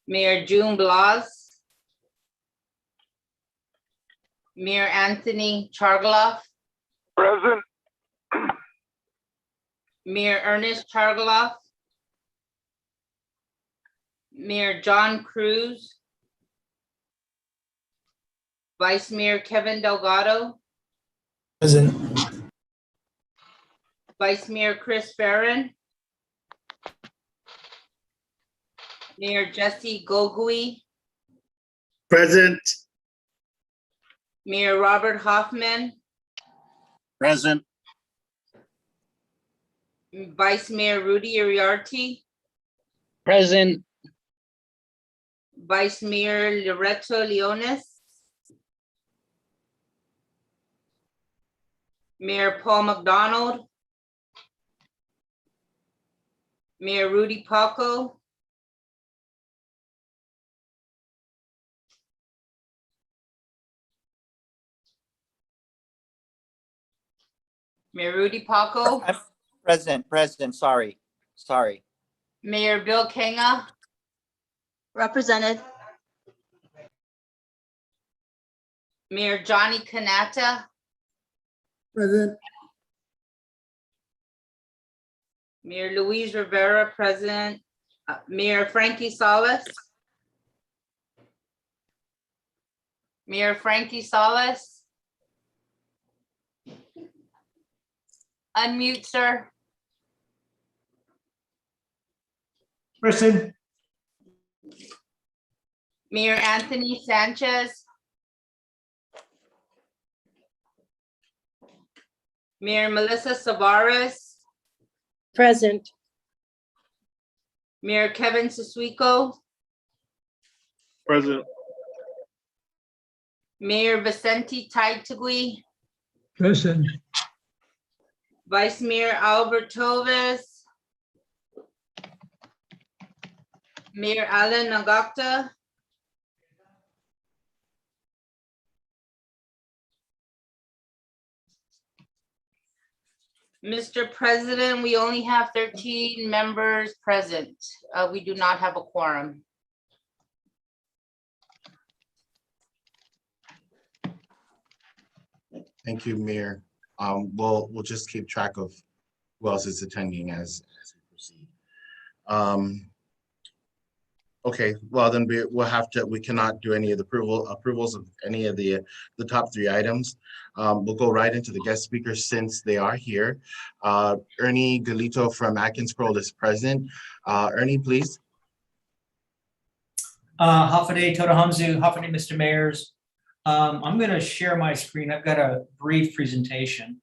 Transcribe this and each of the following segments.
Mayor June Blas, Mayor Anthony Chargaloff, Present. Mayor Ernest Chargaloff, Mayor John Cruz, Vice Mayor Kevin Delgado, Present. Vice Mayor Chris Farren, Mayor Jesse Gogui, Present. Mayor Robert Hoffman, Present. Vice Mayor Rudy Uriarte, Present. Vice Mayor Loreto Leones, Mayor Paul McDonald, Mayor Rudy Paco, Mayor Rudy Paco, I'm present, sorry. Mayor Bill Kenga, Represented. Mayor Johnny Kanata, Present. Mayor Luis Rivera, President, Mayor Frankie Salas, Mayor Frankie Salas. Unmute, sir. Present. Mayor Anthony Sanchez, Mayor Melissa Savares, Present. Mayor Kevin Susuico, Present. Mayor Vicente Taitigui, Present. Vice Mayor Albert Toves, Mayor Alan Nagakta, Mr. President, we only have 13 members present. We do not have a quorum. Thank you, Mayor. We'll just keep track of who else is attending as we proceed. Okay, well then we cannot do any of the approvals of any of the top three items. We'll go right into the guest speakers since they are here. Ernie Galito from Atkins Pearl is present. Ernie, please. Hafade Totahamzu, Hafade Mr. Mayors. I'm going to share my screen. I've got a brief presentation.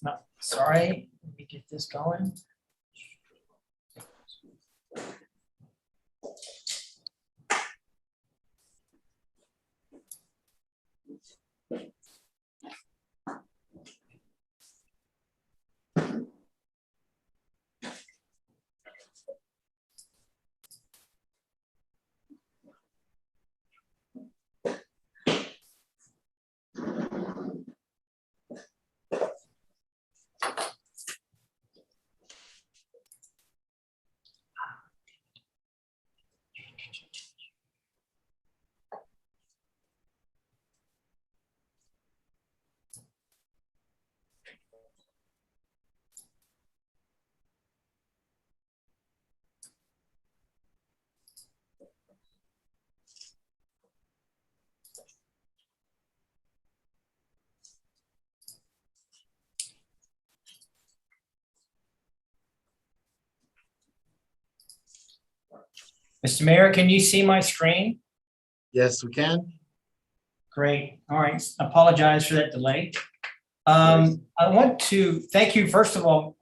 No, sorry, let me get this going. Mr. Mayor, can you see my screen? Yes, we can. Great. All right. Apologize for that delay. I want to thank you, first of all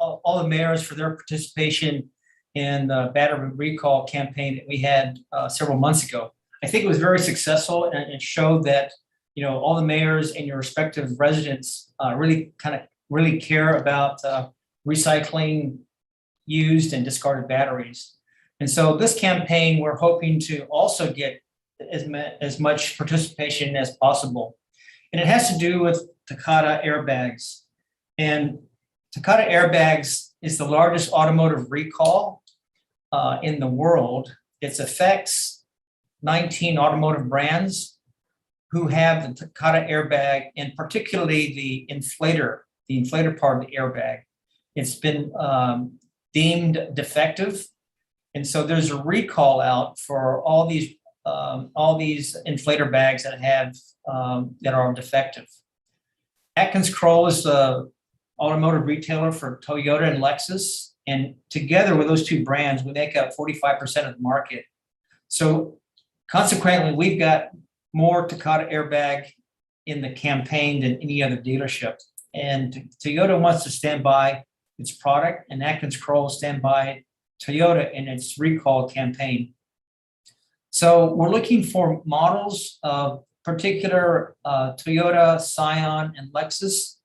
the mayors for their participation in the battery recall campaign that we had several months ago. I think it was very successful and it showed that all the mayors and your respective residents really care about recycling used and discarded batteries. And so this campaign, we're hoping to also get as much participation as possible. And it has to do with TAKATA airbags. And TAKATA airbags is the largest automotive recall in the world. It affects 19 automotive brands who have the TAKATA airbag, and particularly the inflator part of the airbag. It's been deemed defective. And so there's a recall out for all these inflator bags that are defective. Atkins Kroll is the automotive retailer for Toyota and Lexus. And together with those two brands, we make up 45% of the market. So consequently, we've got more TAKATA airbag in the campaign than any other dealership. And Toyota wants to stand by its product, and Atkins Kroll stand by Toyota in its recall campaign. So we're looking for models of particular Toyota, Scion, and Lexus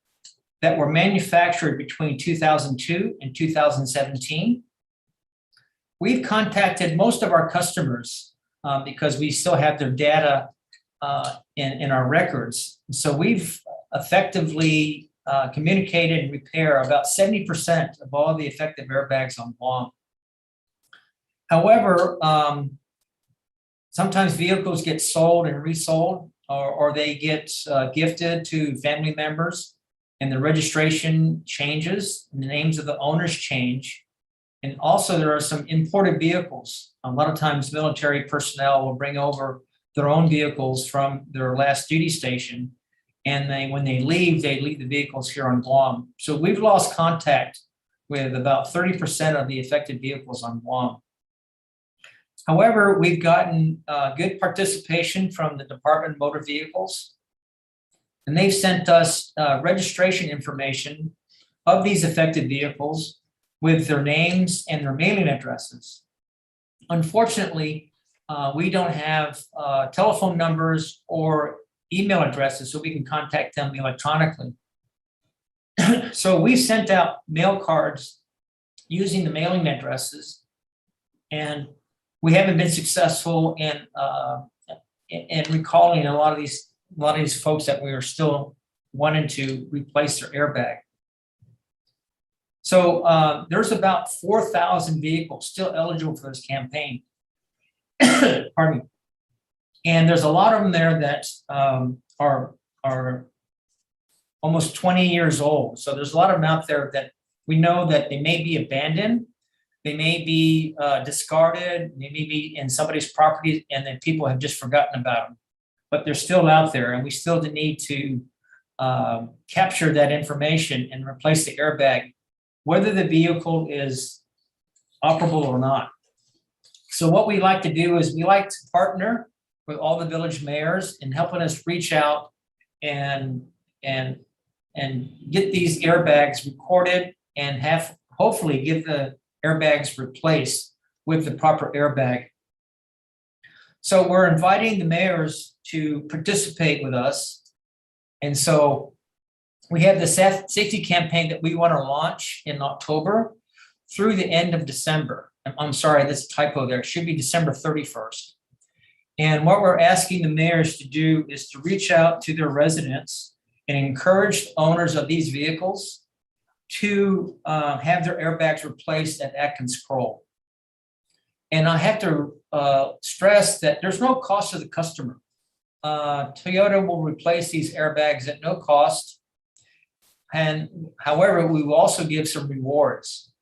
that were manufactured between 2002 and 2017. We've contacted most of our customers because we still have their data in our records. So we've effectively communicated and repair about 70% of all the effective airbags on Guam. However, sometimes vehicles get sold and resold, or they get gifted to family members, and the registration changes and the names of the owners change. And also there are some imported vehicles. A lot of times military personnel will bring over their own vehicles from their last duty station. And when they leave the vehicles here on Guam. So we've lost contact with about 30% of the affected vehicles on Guam. However, we've gotten good participation from the Department of Motor Vehicles, and they've sent us registration information of these affected vehicles with their names and their mailing addresses. Unfortunately, we don't have telephone numbers or email addresses so we can contact them electronically. So we sent out mail cards using the mailing addresses, and we haven't been successful in recalling a lot of these folks that we are still wanting to replace their airbag. So there's about 4,000 vehicles still eligible for this campaign. Pardon me. And there's a lot of them there that are almost 20 years old. So there's a lot of them out there that we know that they may be abandoned, they may be discarded, they may be in somebody's property, and then people have just forgotten about them. But they're still out there, and we still need to capture that information and replace the airbag, whether the vehicle is operable or not. So what we like to do is we like to partner with all the village mayors in helping us reach out and get these airbags recorded and hopefully get the airbags replaced with the proper airbag. So we're inviting the mayors to participate with us. And so we have the safety campaign that we want to launch in October through the end of December. I'm sorry, that's a typo there. It should be December 31st. And what we're asking the mayors to do is to reach out to their residents and encourage owners of these vehicles to have their airbags replaced at Atkins Kroll. And I have to stress that there's no cost to the customer. Toyota will replace these airbags at no cost. And however, we will also give some rewards.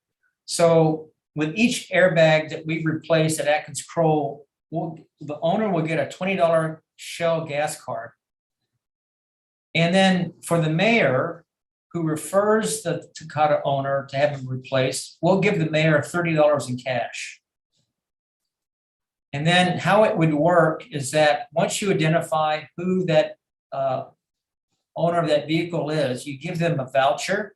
So with each airbag that we replace at Atkins Kroll, the owner will get a $20 Shell gas card. And then for the mayor who refers the TAKATA owner to have him replaced, we'll give the mayor $30 in cash. And then how it would work is that once you identify who that owner of that vehicle is, you give them a voucher,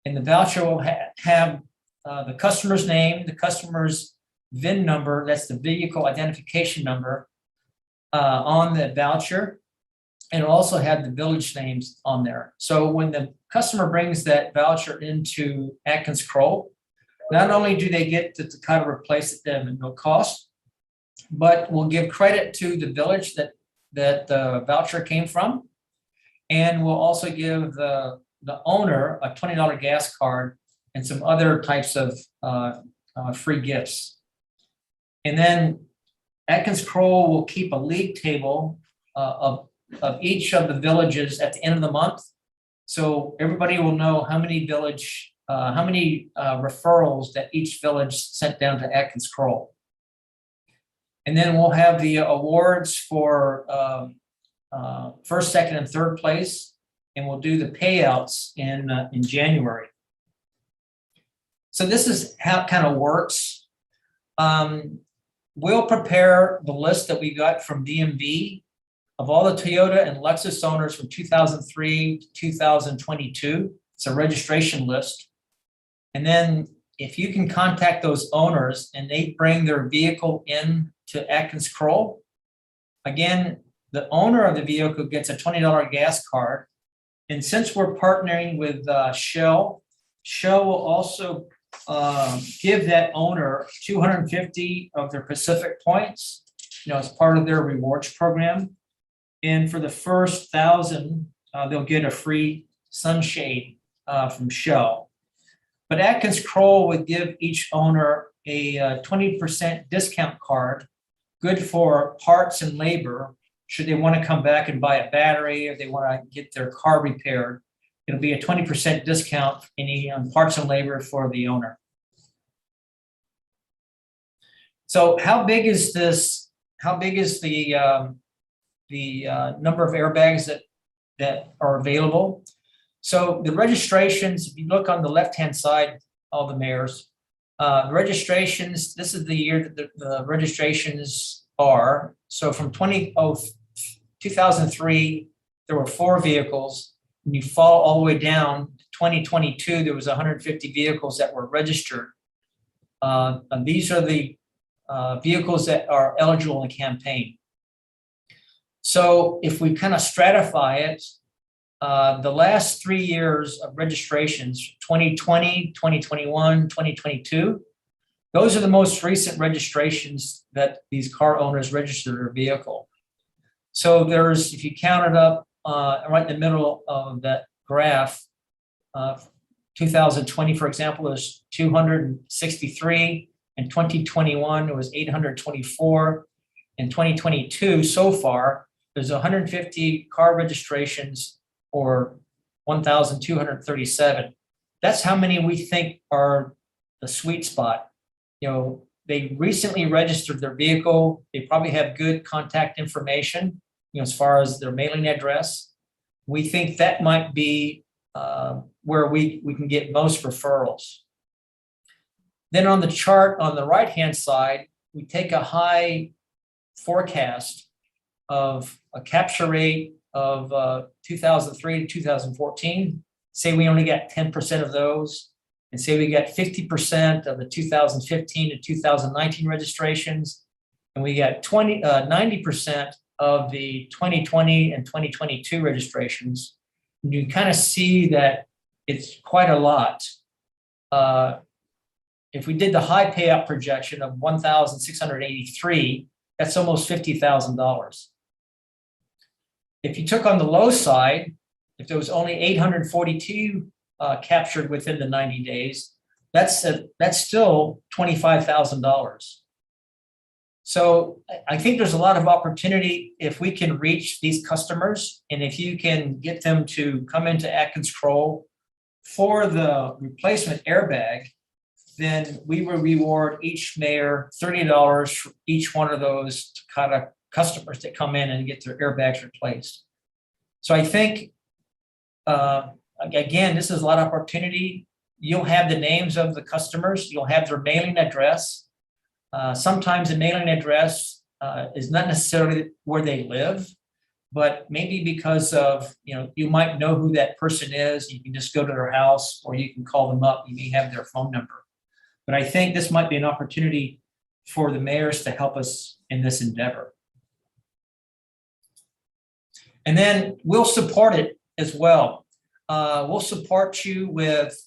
and the voucher will have the customer's name, the customer's VIN number, that's the vehicle identification number, on the voucher. and it'll also have the village names on there. So when the customer brings that voucher into Atkins Kroll, not only do they get the TAKATA replace them at no cost, but we'll give credit to the village that the voucher came from. And we'll also give the owner a $20 gas card and some other types of free gifts. And then Atkins Kroll will keep a league table of each of the villages at the end of the month. So everybody will know how many referrals that each village sent down to Atkins Kroll. And then we'll have the awards for first, second, and third place, and we'll do the payouts in January. So this is how it kind of works. We'll prepare the list that we got from DMV of all the Toyota and Lexus owners from 2003 to 2022. It's a registration list. And then if you can contact those owners and they bring their vehicle in to Atkins Kroll, again, the owner of the vehicle gets a $20 gas card. And since we're partnering with Shell will also give that owner 250 of their Pacific points, as part of their rewards program. And for the first 1,000, they'll get a free sunshade from Shell. But Atkins Kroll would give each owner a 20% discount card, good for parts and labor, should they want to come back and buy a battery or they want to get their car repaired. It'll be a 20% discount any parts and labor for the owner. So how big is this? How big is the number of airbags that are available? So the registrations, if you look on the left-hand side, all the mayors, the registrations, this is the year that the registrations are. So from 2003, there were 4 vehicles. And you fall all the way down to 2022, there was 150 vehicles that were registered. And these are the vehicles that are eligible in the campaign. So if we kind of stratify it, the last 3 years of registrations, 2020, 2021, 2022, those are the most recent registrations that these car owners registered their vehicle. So there's, if you count it up, right in the middle of that graph, 2020, for example, is 263. In 2021, it was 824. In 2022, so far, there's 150 car registrations, or 1,237. That's how many we think are the sweet spot. They recently registered their vehicle. They probably have good contact information, as far as their mailing address. We think that might be where we can get most referrals. Then on the chart on the right-hand side, we take a high forecast of a capture rate of 2003 to 2014. Say we only got 10% of those, and say we got 50% of the 2015 to 2019 registrations, and we got 90% of the 2020 and 2022 registrations. And you kind of see that it's quite a lot. If we did the high payout projection of 1,683, that's almost $50,000. If you took on the low side, if there was only 842 captured within the 90 days, that's still $25,000. So I think there's a lot of opportunity if we can reach these customers, and if you can get them to come into Atkins Kroll for the replacement airbag, then we will reward each mayor $30 for each one of those TAKATA customers that come in and get their airbags replaced. So I think, again, this is a lot of opportunity. You'll have the names of the customers. You'll have their mailing address. Sometimes the mailing address is not necessarily where they live, but maybe because of, you might know who that person is. You can just go to their house, or you can call them up. You may have their phone number. But I think this might be an opportunity for the mayors to help us in this endeavor. And then we'll support it as well. We'll support you with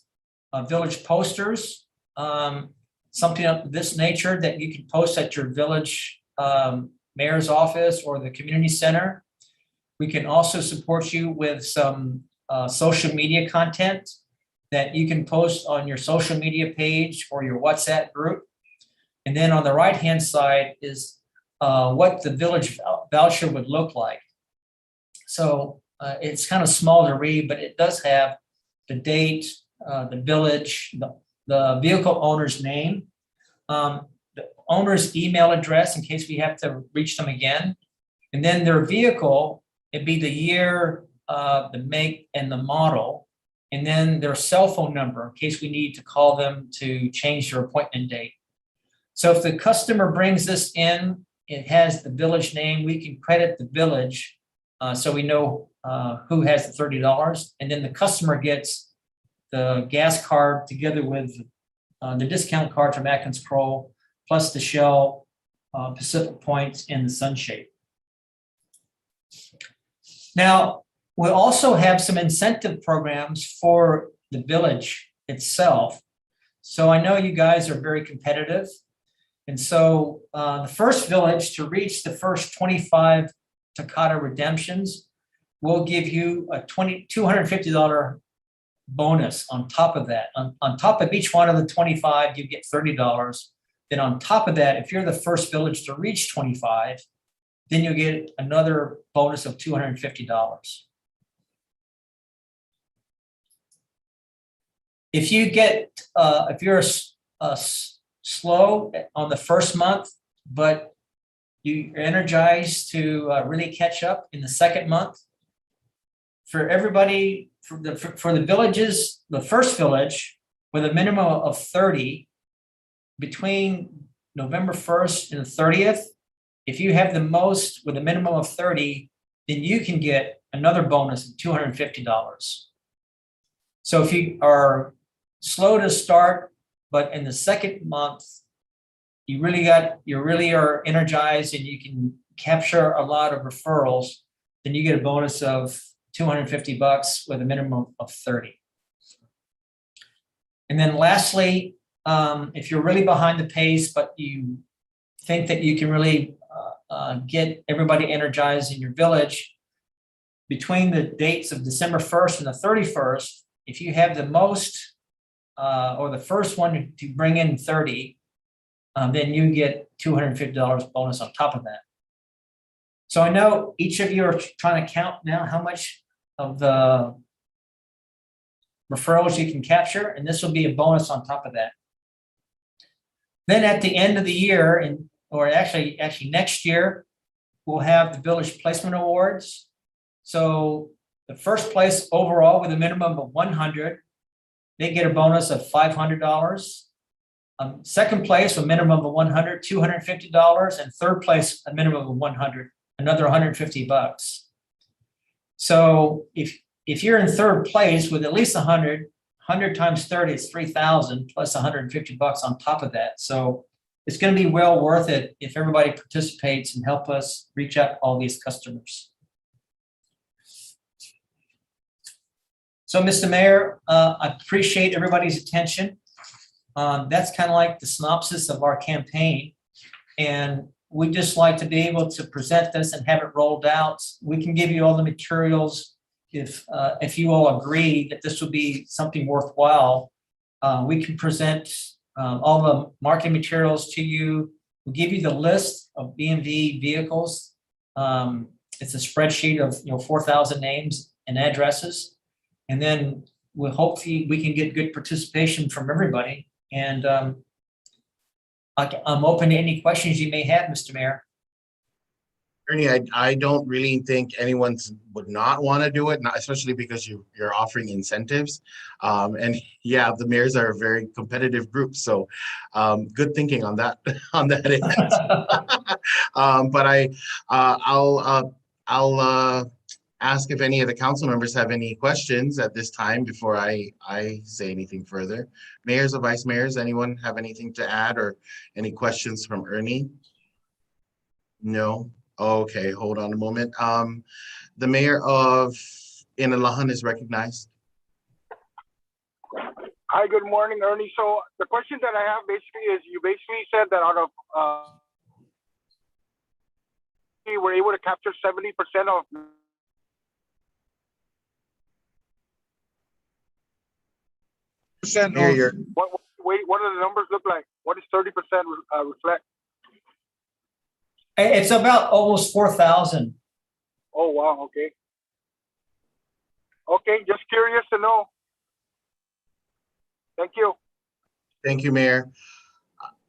village posters, something of this nature that you can post at your village mayor's office or the community center. We can also support you with some social media content that you can post on your social media page or your WhatsApp group. And then on the right-hand side is what the village voucher would look like. So it's kind of small to read, but it does have the date, the village, the vehicle owner's name, the owner's email address in case we have to reach them again, and then their vehicle, it'd be the year, the make and the model, and then their cell phone number in case we need to call them to change their appointment date. So if the customer brings this in, it has the village name, we can credit the village so we know who has the $30, and then the customer gets the gas card together with the discount card from Atkins Kroll, plus the Shell, Pacific Points, and the Sunshade. Now, we also have some incentive programs for the village itself. So I know you guys are very competitive. And so the first village to reach the first 25 TAKATA redemptions will give you a $250 bonus on top of that. On top of each one of the 25, you get $30. Then on top of that, if you're the first village to reach 25, then you'll get another bonus of $250. If you get, if you're slow on the first month, but you're energized to really catch up in the second month, for everybody, for the villages, the first village with a minimum of 30, between November 1st and the 30th, if you have the most with a minimum of 30, then you can get another bonus of $250. So if you are slow to start, but in the second month, you really are energized and you can capture a lot of referrals, then you get a bonus of $250 with a minimum of 30. And then lastly, if you're really behind the pace, but you think that you can really get everybody energized in your village, between the dates of December 1st and the 31st, if you have the most or the first one to bring in 30, then you get $250 bonus on top of that. So I know each of you are trying to count now how much of the referrals you can capture, and this will be a bonus on top of that. Then at the end of the year, or actually next year, we'll have the Village Placement Awards. So the first place overall with a minimum of 100, they get a bonus of $500. Second place, a minimum of 100, $250, and third place, a minimum of 100, another $150. So if you're in third place with at least 100 times 30 is 3,000 plus $150 on top of that. So it's going to be well worth it if everybody participates and help us reach out to all these customers. So, Mr. Mayor, I appreciate everybody's attention. That's kind of like the synopsis of our campaign. And we'd just like to be able to present this and have it rolled out. We can give you all the materials if you all agree that this would be something worthwhile. We can present all the marketing materials to you. We'll give you the list of BMV vehicles. It's a spreadsheet of 4,000 names and addresses. And then we'll hopefully we can get good participation from everybody. And I'm open to any questions you may have, Mr. Mayor. Ernie, I don't really think anyone would not want to do it, especially because you're offering incentives. And yeah, the mayors are a very competitive group. So good thinking on that end. But I'll ask if any of the council members have any questions at this time before I say anything further. Mayors or vice mayors, anyone have anything to add or any questions from Ernie? No? Okay, hold on a moment. The mayor of Inalahan is recognized. Hi, good morning, Ernie. So the question that I have basically is, you basically said that out of, we were able to capture 70% of. Mayor, you're, What do the numbers look like? What does 30% reflect? It's about almost 4,000. Oh, wow, okay. Okay, just curious to know. Thank you. thank you, Mayor.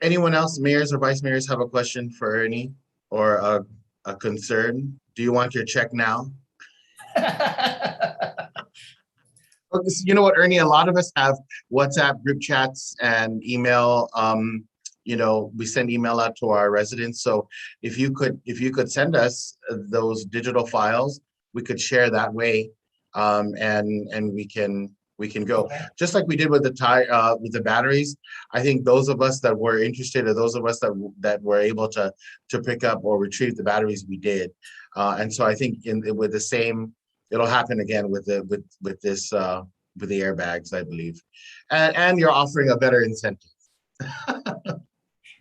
Anyone else, mayors or vice mayors, have a question for Ernie or a concern? Do you want your check now? Okay, so you know what, Ernie, a lot of us have WhatsApp group chats and email. You know, we send email out to our residents. So if you could send us those digital files, we could share that way. And we can go. Okay. Just like we did with the batteries. I think those of us that were interested, or those of us that were able to pick up or retrieve the batteries, we did. And so I think with the same, it'll happen again with the airbags, I believe. And you're offering a better incentive.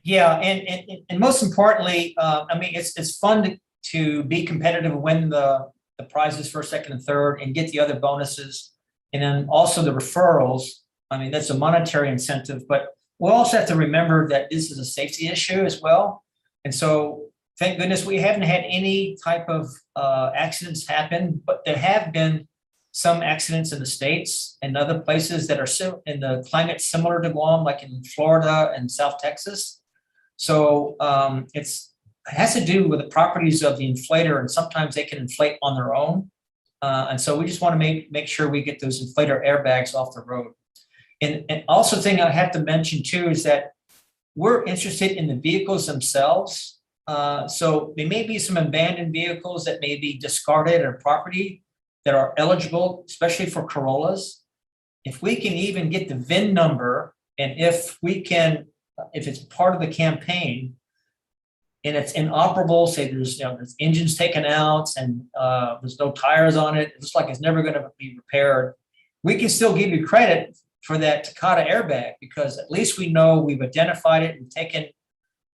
Yeah, and most importantly, I mean, it's fun to be competitive and win the prizes first, second, and third, and get the other bonuses, and then also the referrals. I mean, that's a monetary incentive, but we'll also have to remember that this is a safety issue as well. And so, thank goodness we haven't had any type of accidents happen, but there have been some accidents in the States and other places that are in the climate similar to Guam, like in Florida and South Texas. So it has to do with the properties of the inflator, and sometimes they can inflate on their own. And so we just want to make sure we get those inflator airbags off the road. And also the thing I have to mention too is that we're interested in the vehicles themselves. So there may be some abandoned vehicles that may be discarded or property that are eligible, especially for Corollas. If we can even get the VIN number, and if it's part of the campaign and it's inoperable, say there's engines taken out and there's no tires on it, it looks like it's never going to be repaired, we can still give you credit for that TAKATA airbag, because at least we know we've identified it and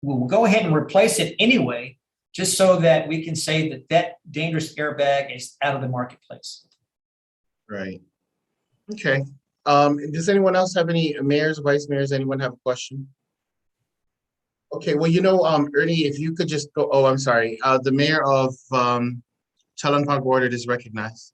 we'll go ahead and replace it anyway, just so that we can say that dangerous airbag is out of the marketplace. Right. Okay. Does anyone else have any mayors, vice mayors? Anyone have a question? Okay. Well, Ernie, if you could just go. Oh, I'm sorry. The mayor of Chalanpag Ward is recognized.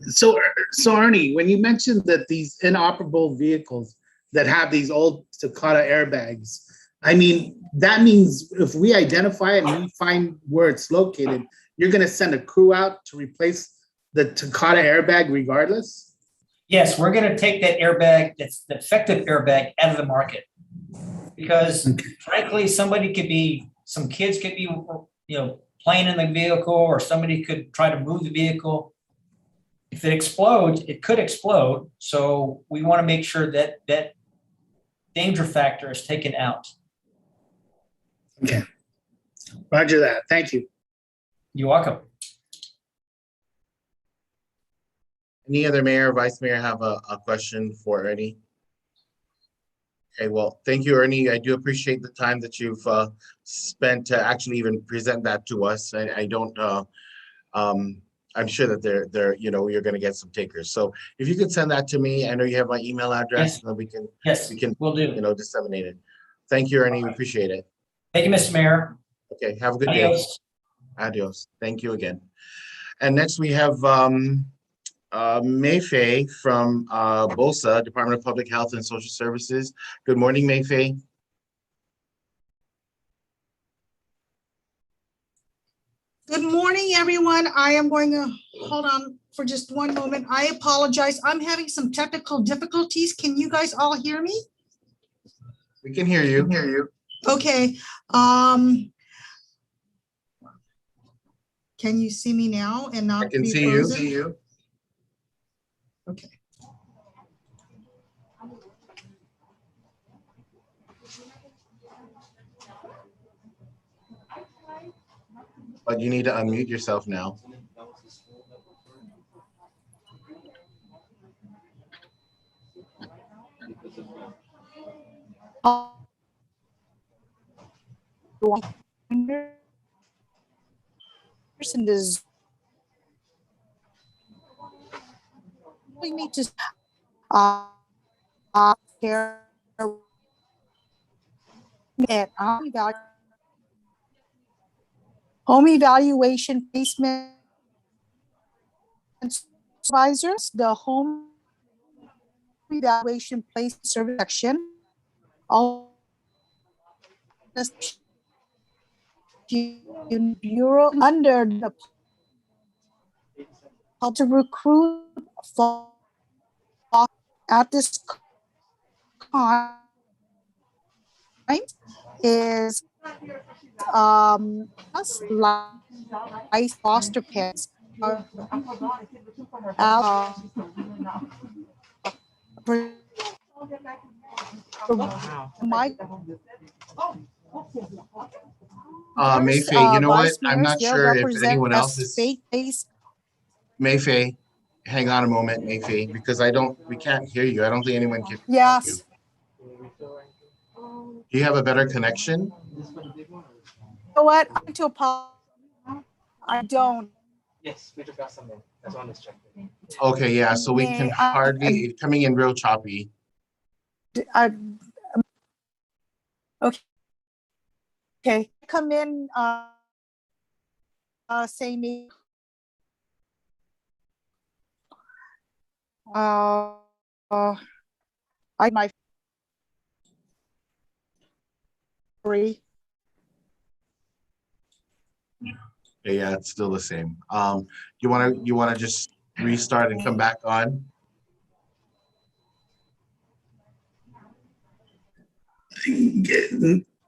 So Ernie, when you mentioned that these inoperable vehicles that have these old TAKATA airbags, I mean, that means if we identify it and we find where it's located, you're going to send a crew out to replace the TAKATA airbag regardless? Yes, we're going to take that airbag, that's the effective airbag, out of the market. Because frankly, some kids could be, playing in the vehicle, or somebody could try to move the vehicle. If it explodes, it could explode. So we want to make sure that that danger factor is taken out. Okay. Roger that. Thank you. You're welcome. Any other mayor or vice mayor have a question for Ernie? Okay, well, thank you, Ernie. I do appreciate the time that you've spent to actually even present that to us. I'm sure that you're going to get some takers. So if you could send that to me, I know you have my email address, Yes. and we can We'll do. disseminate it. Thank you, Ernie. We appreciate it. Thank you, Mr. Mayor. Okay, have a good day. Adios. Adios. Thank you again. And next we have Mayfei from BOSA, Department of Public Health and Social Services. Good morning, Mayfei. Good morning, everyone. I am going to hold on for just one moment. I apologize. I'm having some technical difficulties. Can you guys all hear me? We can hear you. Okay. Can you see me now and not I can be see frozen? you. Okay. but you need to unmute yourself now. Person does we need to care at home evaluation placement supervisors, the home evaluation place service section. All the bureau under the how to recruit for at this time is us like foster parents my Mayfei, you know what? vice I'm mayors, not they'll sure if represent anyone else as is. faith-based. Mayfei, hang on a moment, Mayfei, because we can't hear you. I don't think anyone can hear you. Yes. Do you have a better connection? You know what? I need to apologize. I don't. Okay, yeah, so we can hardly, it's coming in real choppy. Okay. Okay. Come in. Say me. I my free. Yeah, it's still the same. You wanna just restart and come back on?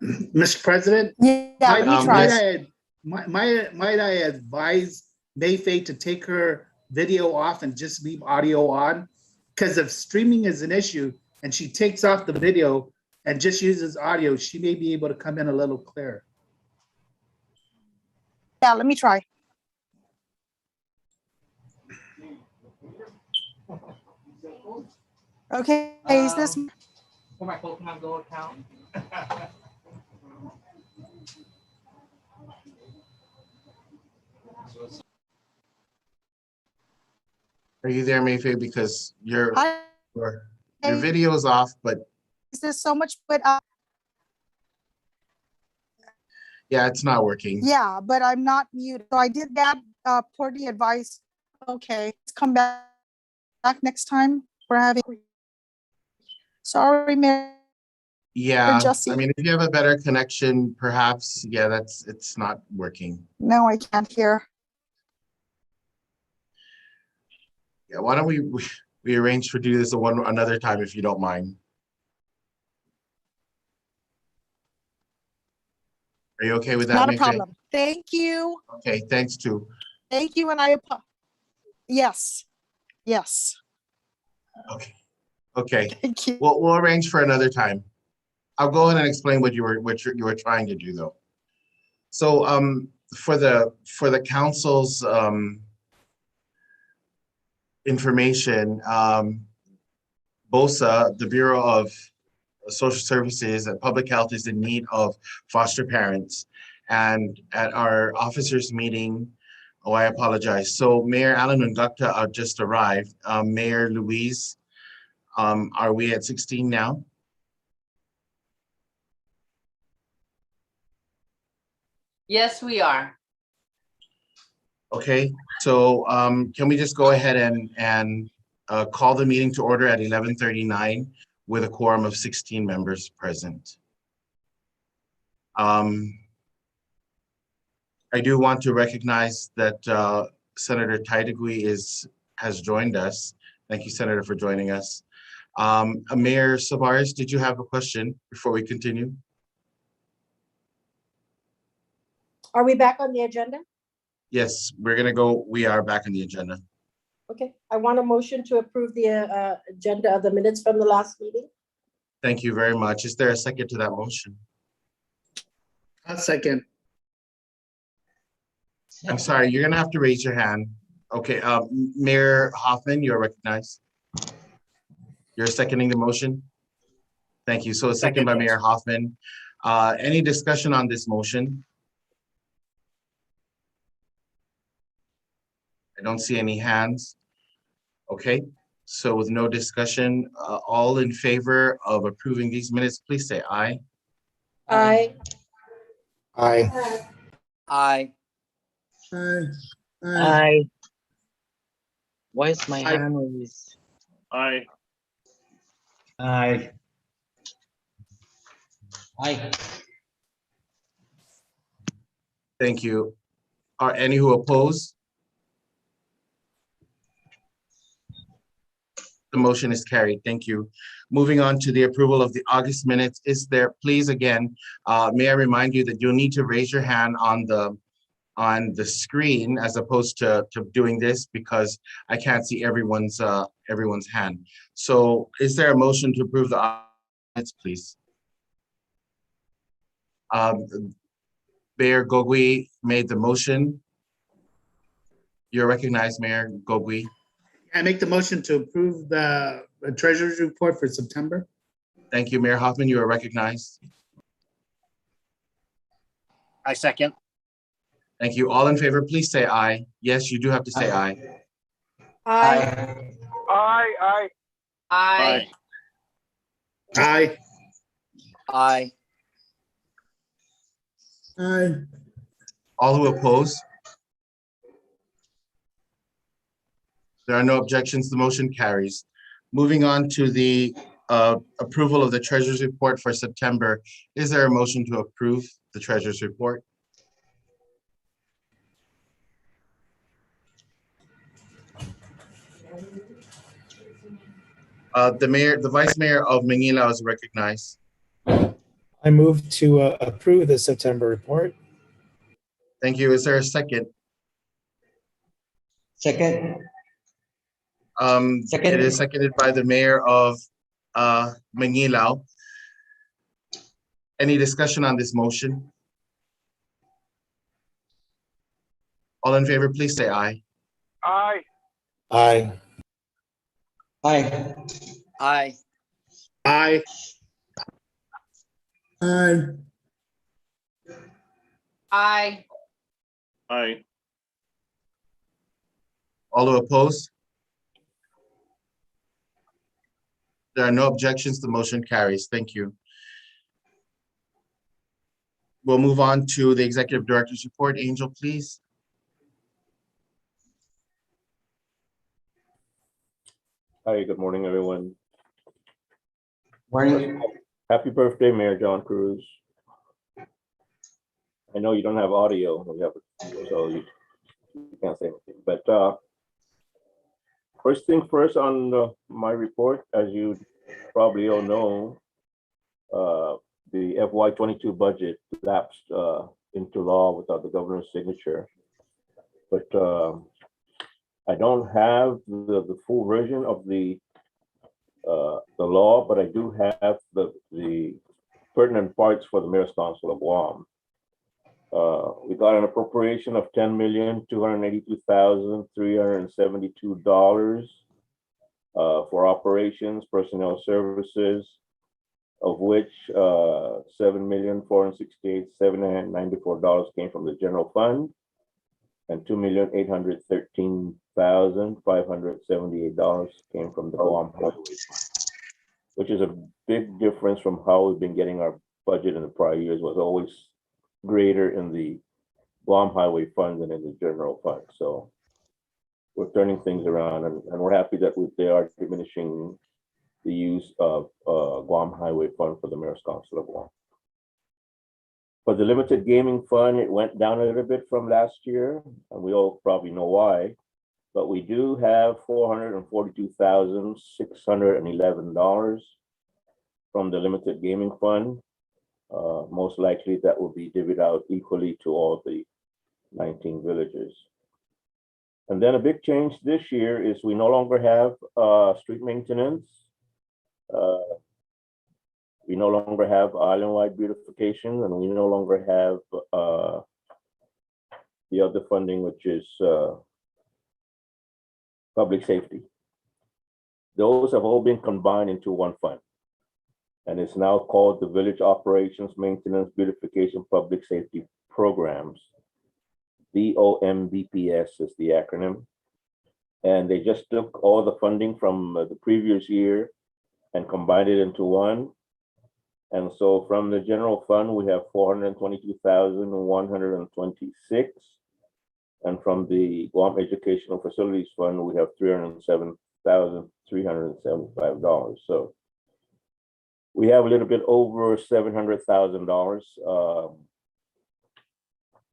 Mr. President, Yeah, let me try. yes. might I advise Mayfei to take her video off and just leave audio on? Because if streaming is an issue and she takes off the video and just uses audio, she may be able to come in a little clearer. Yeah, let me try. Okay, is this? For my Pokemon Go account. Are you there, Mayfei? Because your Hi, video is off, but is this so much? But yeah, it's not working. yeah, but I'm not muted. So I did that for the advice. Okay, let's come back next time. We're having. Sorry, Mayor. Yeah, Jussie. I mean, if you have a better connection, perhaps, yeah, it's not working. No, I can't hear. Yeah, why don't we arrange to do this another time if you don't mind? Are you okay with that, Not a Mayfei? problem. Thank you. Okay, thanks too. Thank you, and I yes, yes. Okay, Thank you. we'll arrange for another time. I'll go ahead and explain what you were trying to do though. So for the council's information, BOSA, the Bureau of Social Services and Public Health, is in need of foster parents. And at our officers meeting, oh, I apologize. So Mayor Alan Ngakta just arrived. Mayor Louise, are we at 16 now? Yes, we are. Okay, so can we just go ahead and call the meeting to order at 11:39 with a quorum of 16 members present. I do want to recognize that Senator Taitigui has joined us. Thank you, Senator, for joining us. Mayor Savares, did you have a question before we continue? Are we back on the agenda? Yes, we are back on the agenda. Okay, I want a motion to approve the agenda of the minutes from the last meeting. Thank you very much. Is there a second to that motion? A second. I'm sorry, you're gonna have to raise your hand. Okay, Mayor Hoffman, you're recognized. You're seconding the motion? Thank you. So a second by Mayor Hoffman. Any discussion on this motion? I don't see any hands. Okay, so with no discussion, all in favor of approving these minutes, please say aye. Aye. Aye. Aye. Aye. Why is my Aye. hand raised? Aye. Aye. Aye. Thank you. Are any who oppose? The motion is carried. Thank you. Moving on to the approval of the August minutes. Is there, please again, may I remind you that you'll need to raise your hand on the screen as opposed to doing this because I can't see everyone's hand. So is there a motion to approve the minutes, please? Mayor Gogui made the motion. You're recognized, Mayor Gogui. I make the motion to approve the treasurer's report for September. Thank you, Mayor Hoffman. You are recognized. I second. Thank you. All in favor, please say aye. Yes, you do have to say aye. Aye. Aye. Aye. Aye. Aye. Aye. All who oppose? There are no objections. The motion carries. Moving on to the approval of the treasurer's report for September. Is there a motion to approve the treasurer's report? The vice mayor of Manila is recognized. I move to approve the September report. Thank you. Is there a second? Second. Second. It is seconded by the mayor of Manila. Any discussion on this motion? All in favor, please say aye. Aye. Aye. Aye. Aye. Aye. Aye. Aye. Aye. All who oppose? There are no objections. The motion carries. Thank you. We'll move on to the executive director's report. Angel, please. Hi, good morning, everyone. Morning. Happy birthday, Mayor John Cruz. I know you don't have audio, so you can't say anything, but first thing first on my report, as you probably all know, the FY22 budget lapsed into law without the governor's signature. But I don't have the full version of the law, but I do have the pertinent parts for the Mayor's Council of Guam. We got an appropriation of $10,282,372 for operations, personnel services, of which $7,468,794 came from the general fund, and $2,813,578 came from the Guam Highway Fund, which is a big difference from how we've been getting our budget in the prior years. Was always greater in the Guam Highway Fund than in the general fund. So we're turning things around, and we're happy that they are diminishing the use of Guam Highway Fund for the Mayor's Council of Guam. For the limited gaming fund, it went down a little bit from last year, and we all probably know why, but we do have $442,611 from the limited gaming fund. Most likely that will be divvied out equally to all the 19 villages. And then a big change this year is we no longer have street maintenance. We no longer have island-wide beautification, and we no longer have the other funding, which is public safety. Those have all been combined into one fund. And it's now called the Village Operations Maintenance Beautification Public Safety Programs. VOMBPS is the acronym. And they just took all the funding from the previous year and combined it into one. And so from the general fund, we have 422,126. And from the Guam Educational Facilities Fund, we have $307,375. So we have a little bit over $700,000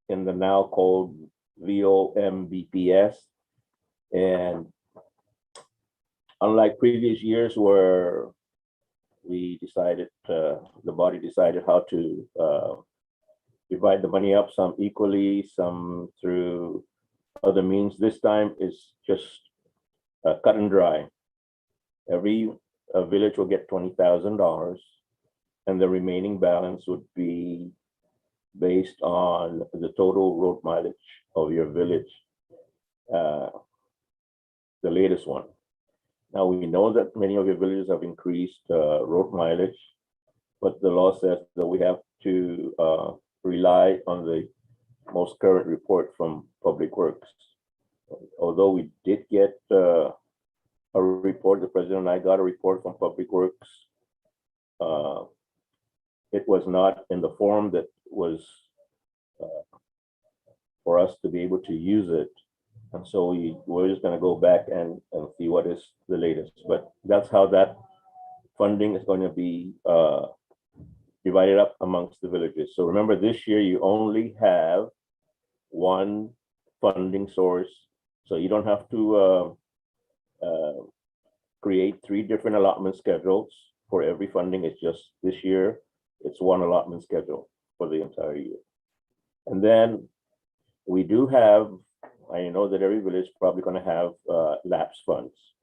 in the now called VOMBPS. And unlike previous years where we decided, the body decided how to divide the money up, some equally, some through other means, this time is just cut and dry. Every village will get $20,000, and the remaining balance would be based on the total road mileage of your village, the latest one. Now, we know that many of your villages have increased road mileage, but the law says that we have to rely on the most current report from Public Works. Although we did get a report, the president and I got a report from Public Works. It was not in the form that was for us to be able to use it. And so we're just gonna go back and see what is the latest. But that's how that funding is going to be divided up amongst the villages. So remember, this year you only have one funding source. So you don't have to create 3 different allotment schedules for every funding. It's just this year, it's one allotment schedule for the entire year. And then we do have, I know that every village is probably going to have lapse funds.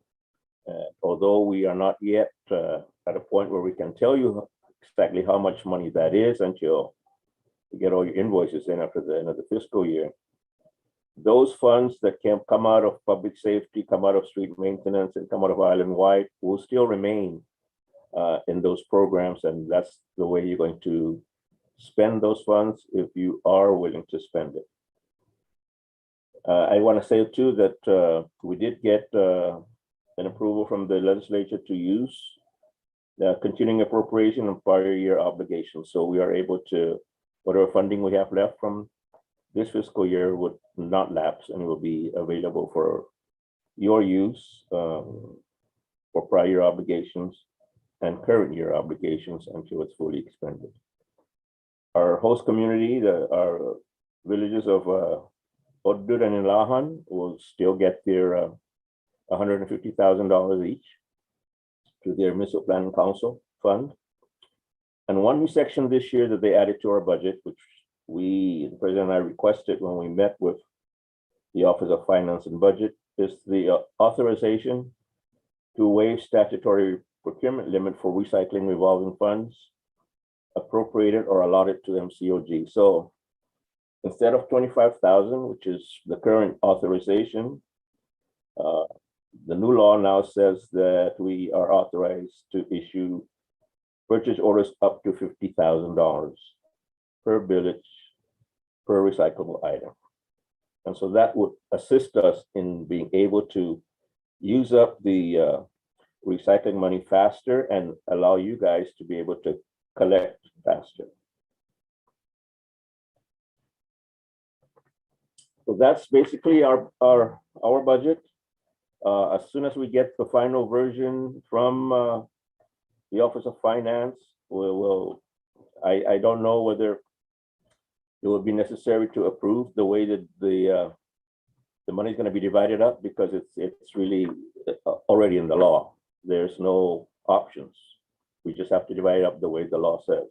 Although we are not yet at a point where we can tell you exactly how much money that is until you get all your invoices in after the end of the fiscal year. Those funds that can come out of public safety, come out of street maintenance, and come out of island-wide will still remain in those programs, and that's the way you're going to spend those funds if you are willing to spend it. I want to say too that we did get an approval from the legislature to use the continuing appropriation and prior year obligations. So we are able to, whatever funding we have left from this fiscal year would not lapse and will be available for your use for prior year obligations and current year obligations until it's fully expended. Our host community, our villages of Odud and Ilahan will still get their $150,000 each to their Municipal Planning Council fund. And one new section this year that they added to our budget, which the president and I requested when we met with the Office of Finance and Budget, is the authorization to waive statutory procurement limit for recycling revolving funds appropriated or allotted to MCOG. So instead of 25,000, which is the current authorization, the new law now says that we are authorized to issue purchase orders up to $50,000 per village, per recyclable item. And so that would assist us in being able to use up the recycling money faster and allow you guys to be able to collect faster. So that's basically our budget. As soon as we get the final version from the Office of Finance, I don't know whether it will be necessary to approve the way that the money is going to be divided up, because it's really already in the law. There's no options. We just have to divide it up the way the law says.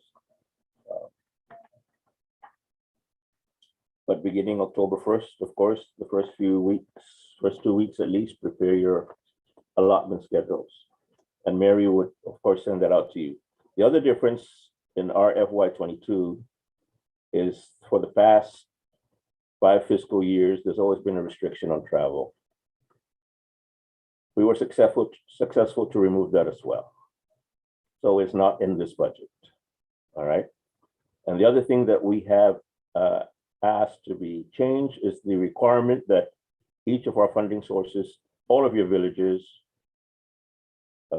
But beginning October 1st, of course, the first 2 weeks at least, prepare your allotment schedules. And Mary would, of course, send that out to you. The other difference in our FY22 is for the past 5 fiscal years, there's always been a restriction on travel. We were successful to remove that as well. So it's not in this budget. All right. And the other thing that we have asked to be changed is the requirement that each of our funding sources, all of your villages,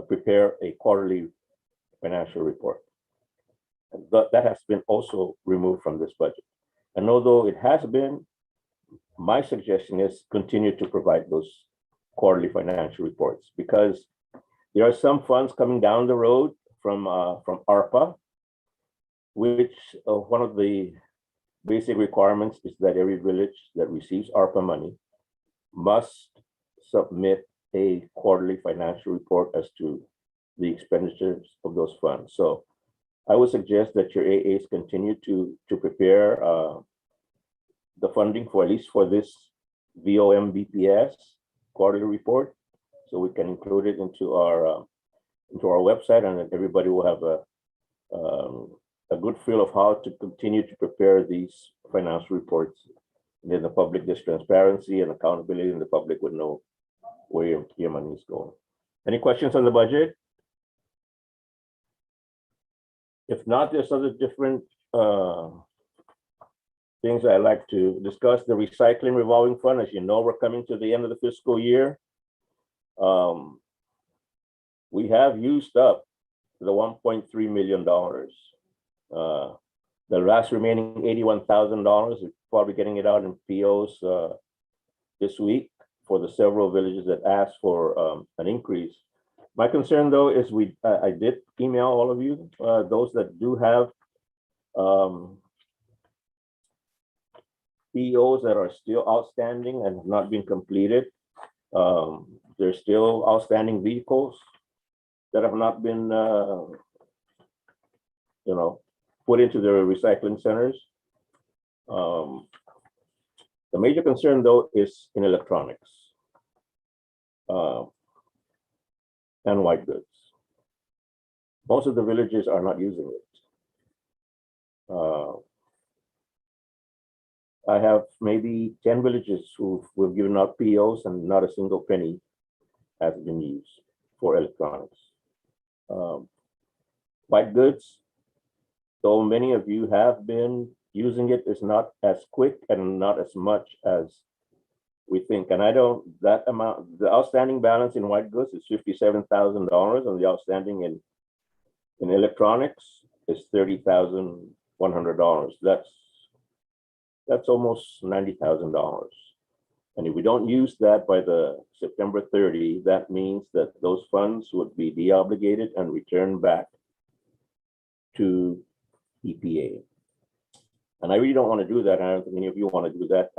prepare a quarterly financial report. And that has been also removed from this budget. And although it has been, my suggestion is continue to provide those quarterly financial reports, because there are some funds coming down the road from ARPA, which one of the basic requirements is that every village that receives ARPA money must submit a quarterly financial report as to the expenditures of those funds. So I would suggest that your AAs continue to prepare the funding for at least for this VOM BPS quarterly report, so we can include it into our website, and then everybody will have a good feel of how to continue to prepare these financial reports. And then the public, there's transparency and accountability, and the public would know where your money is going. Any questions on the budget? If not, there's other different things I like to discuss. The recycling revolving fund, as you know, we're coming to the end of the fiscal year. We have used up the $1.3 million. The last remaining $81,000, we're probably getting it out in POs this week for the several villages that asked for an increase. My concern, though, is I did email all of you, those that do have POs that are still outstanding and have not been completed. There's still outstanding vehicles that have not been, put into the recycling centers. The major concern, though, is in electronics and white goods. Most of the villages are not using it. I have maybe 10 villages who've given out POs and not a single penny has been used for electronics. White goods, though many of you have been using it, is not as quick and not as much as we think. And that amount, the outstanding balance in white goods is $57,000, and the outstanding in electronics is $30,100. That's almost $90,000. And if we don't use that by the September 30, that means that those funds would be deobligated and returned back to EPA. And I really don't want to do that. I don't think any of you want to do that.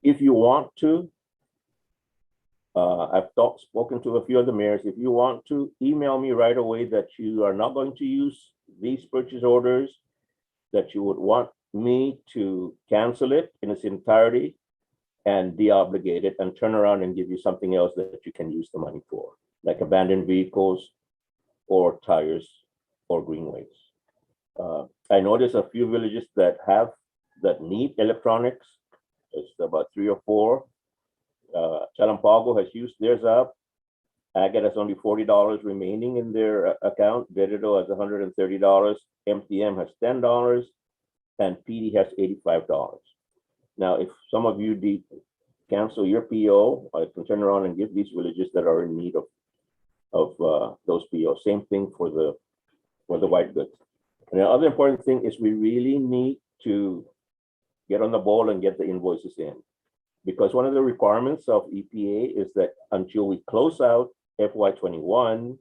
If you want to, I've spoken to a few of the mayors. If you want to, email me right away that you are not going to use these purchase orders, that you would want me to cancel it in its entirety and deobligate it and turn around and give you something else that you can use the money for, like abandoned vehicles or tires or greenways. I know there's a few villages that need electronics. It's about 3 or 4. Chalampago has used theirs up. Agate has only $40 remaining in their account. Veredo has $130. MTM has $10. And PD has $85. Now, if some of you did cancel your PO, I can turn around and give these villages that are in need of those POs. Same thing for the white goods. And the other important thing is we really need to get on the ball and get the invoices in, because one of the requirements of EPA is that until we close out FY21,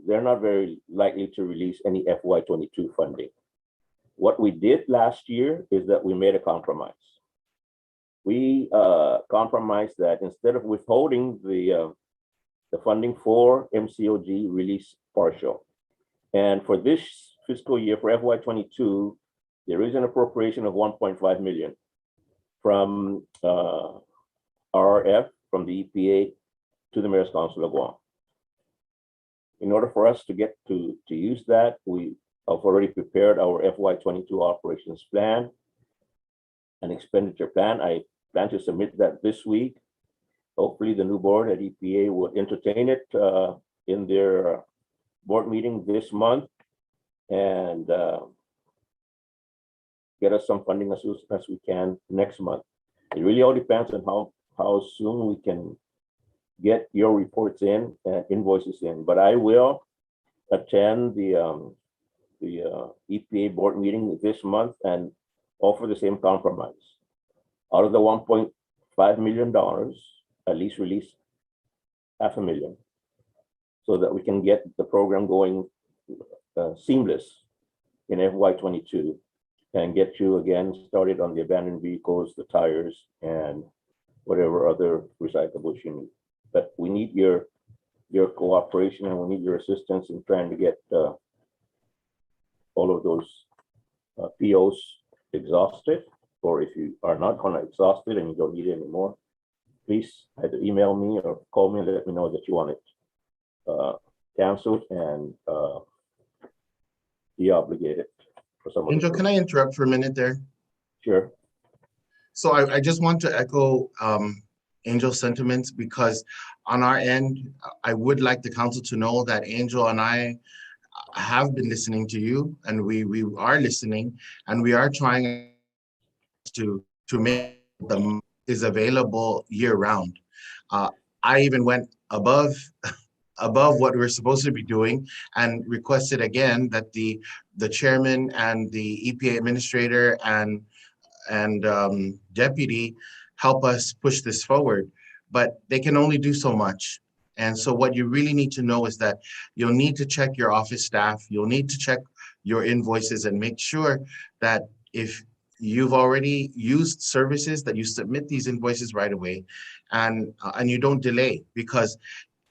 they're not very likely to release any FY22 funding. What we did last year is that we made a compromise. We compromised that instead of withholding the funding for MCOG, release partial. And for this fiscal year, for FY22, there is an appropriation of $1.5 million from RRF, from the EPA, to the Mayor's Council of Guam. In order for us to get to use that, we have already prepared our FY22 operations plan. an expenditure plan. I plan to submit that this week. Hopefully, the new board at EPA will entertain it in their board meeting this month and get us some funding as soon as we can next month. It really all depends on how soon we can get your reports in and invoices in. But I will attend the EPA board meeting this month and offer the same compromise. Out of the $1.5 million, at least release $500,000 so that we can get the program going seamless in FY22 and get you again started on the abandoned vehicles, the tires, and whatever other recyclables you need. But we need your cooperation and we need your assistance in trying to get all of those POs exhausted. Or if you are not going to exhaust it and you don't need it anymore, please either email me or call me and let me know that you want it canceled and de-obligated for some. Angel, can I interrupt for a minute there? Sure. So I just want to echo Angel's sentiments, because on our end, I would like the council to know that Angel and I have been listening to you, and we are listening, and we are trying to make them is available year round. I even went above what we're supposed to be doing and requested again that the chairman and the EPA administrator and deputy help us push this forward, but they can only do so much. And so what you really need to know is that you'll need to check your office staff, you'll need to check your invoices and make sure that if you've already used services, that you submit these invoices right away and you don't delay, because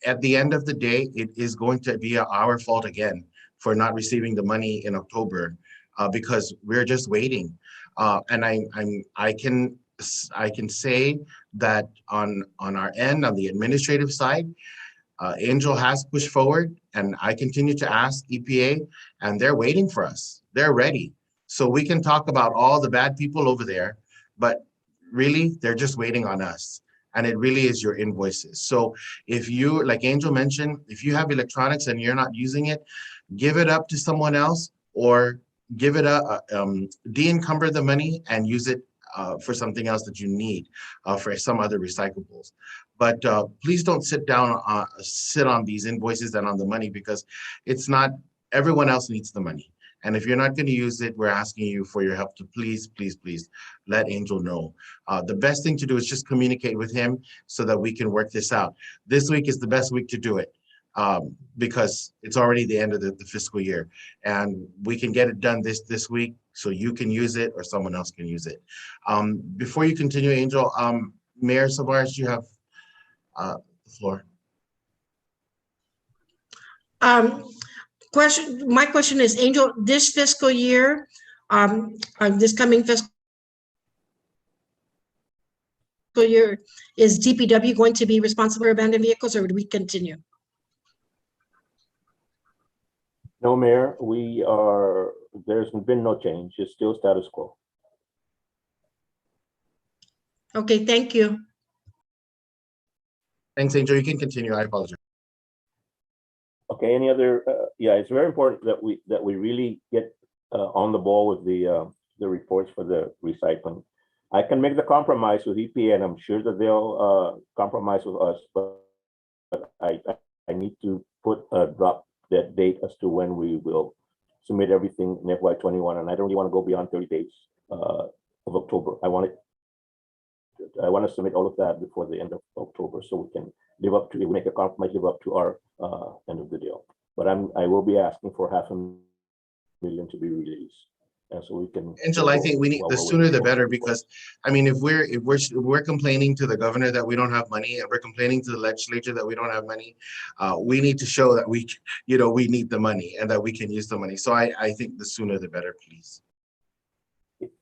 at the end of the day, it is going to be our fault again for not receiving the money in October because we're just waiting. And I can say that on our end, on the administrative side, Angel has pushed forward, and I continue to ask EPA, and they're waiting for us. They're ready. So we can talk about all the bad people over there, but really, they're just waiting on us. And it really is your invoices. So if you, like Angel mentioned, if you have electronics and you're not using it, give it up to someone else, or give it de-encumber the money and use it for something else that you need, for some other recyclables. But please don't sit on these invoices and on the money, because it's not, everyone else needs the money. And if you're not going to use it, we're asking you for your help to please, please, please let Angel know. The best thing to do is just communicate with him so that we can work this out. This week is the best week to do it because it's already the end of the fiscal year, and we can get it done this week so you can use it or someone else can use it. Before you continue, Angel, Mayor Savares, you have the floor. My question is, Angel, this fiscal year, this coming fiscal year, is DPW going to be responsible for abandoned vehicles, or do we continue? No, Mayor, there's been no change. It's still status quo. Okay, thank you. Thanks, Angel. You can continue. I apologize. Okay, any other, yeah, it's very important that we really get on the ball with the reports for the recycling. I can make the compromise with EPA, and I'm sure that they'll compromise with us, but I need to put a drop dead date as to when we will submit everything in FY21, and I don't really want to go beyond 30 days of October. I want to submit all of that before the end of October, so we can make a compromise, live up to our end of the deal. But I will be asking for $500,000 to be released, and so we can. Angel, I think we need the sooner the better, because I mean, if we're complaining to the governor that we don't have money, and we're complaining to the legislature that we don't have money, we need to show that we need the money and that we can use the money. So I think the sooner the better, please.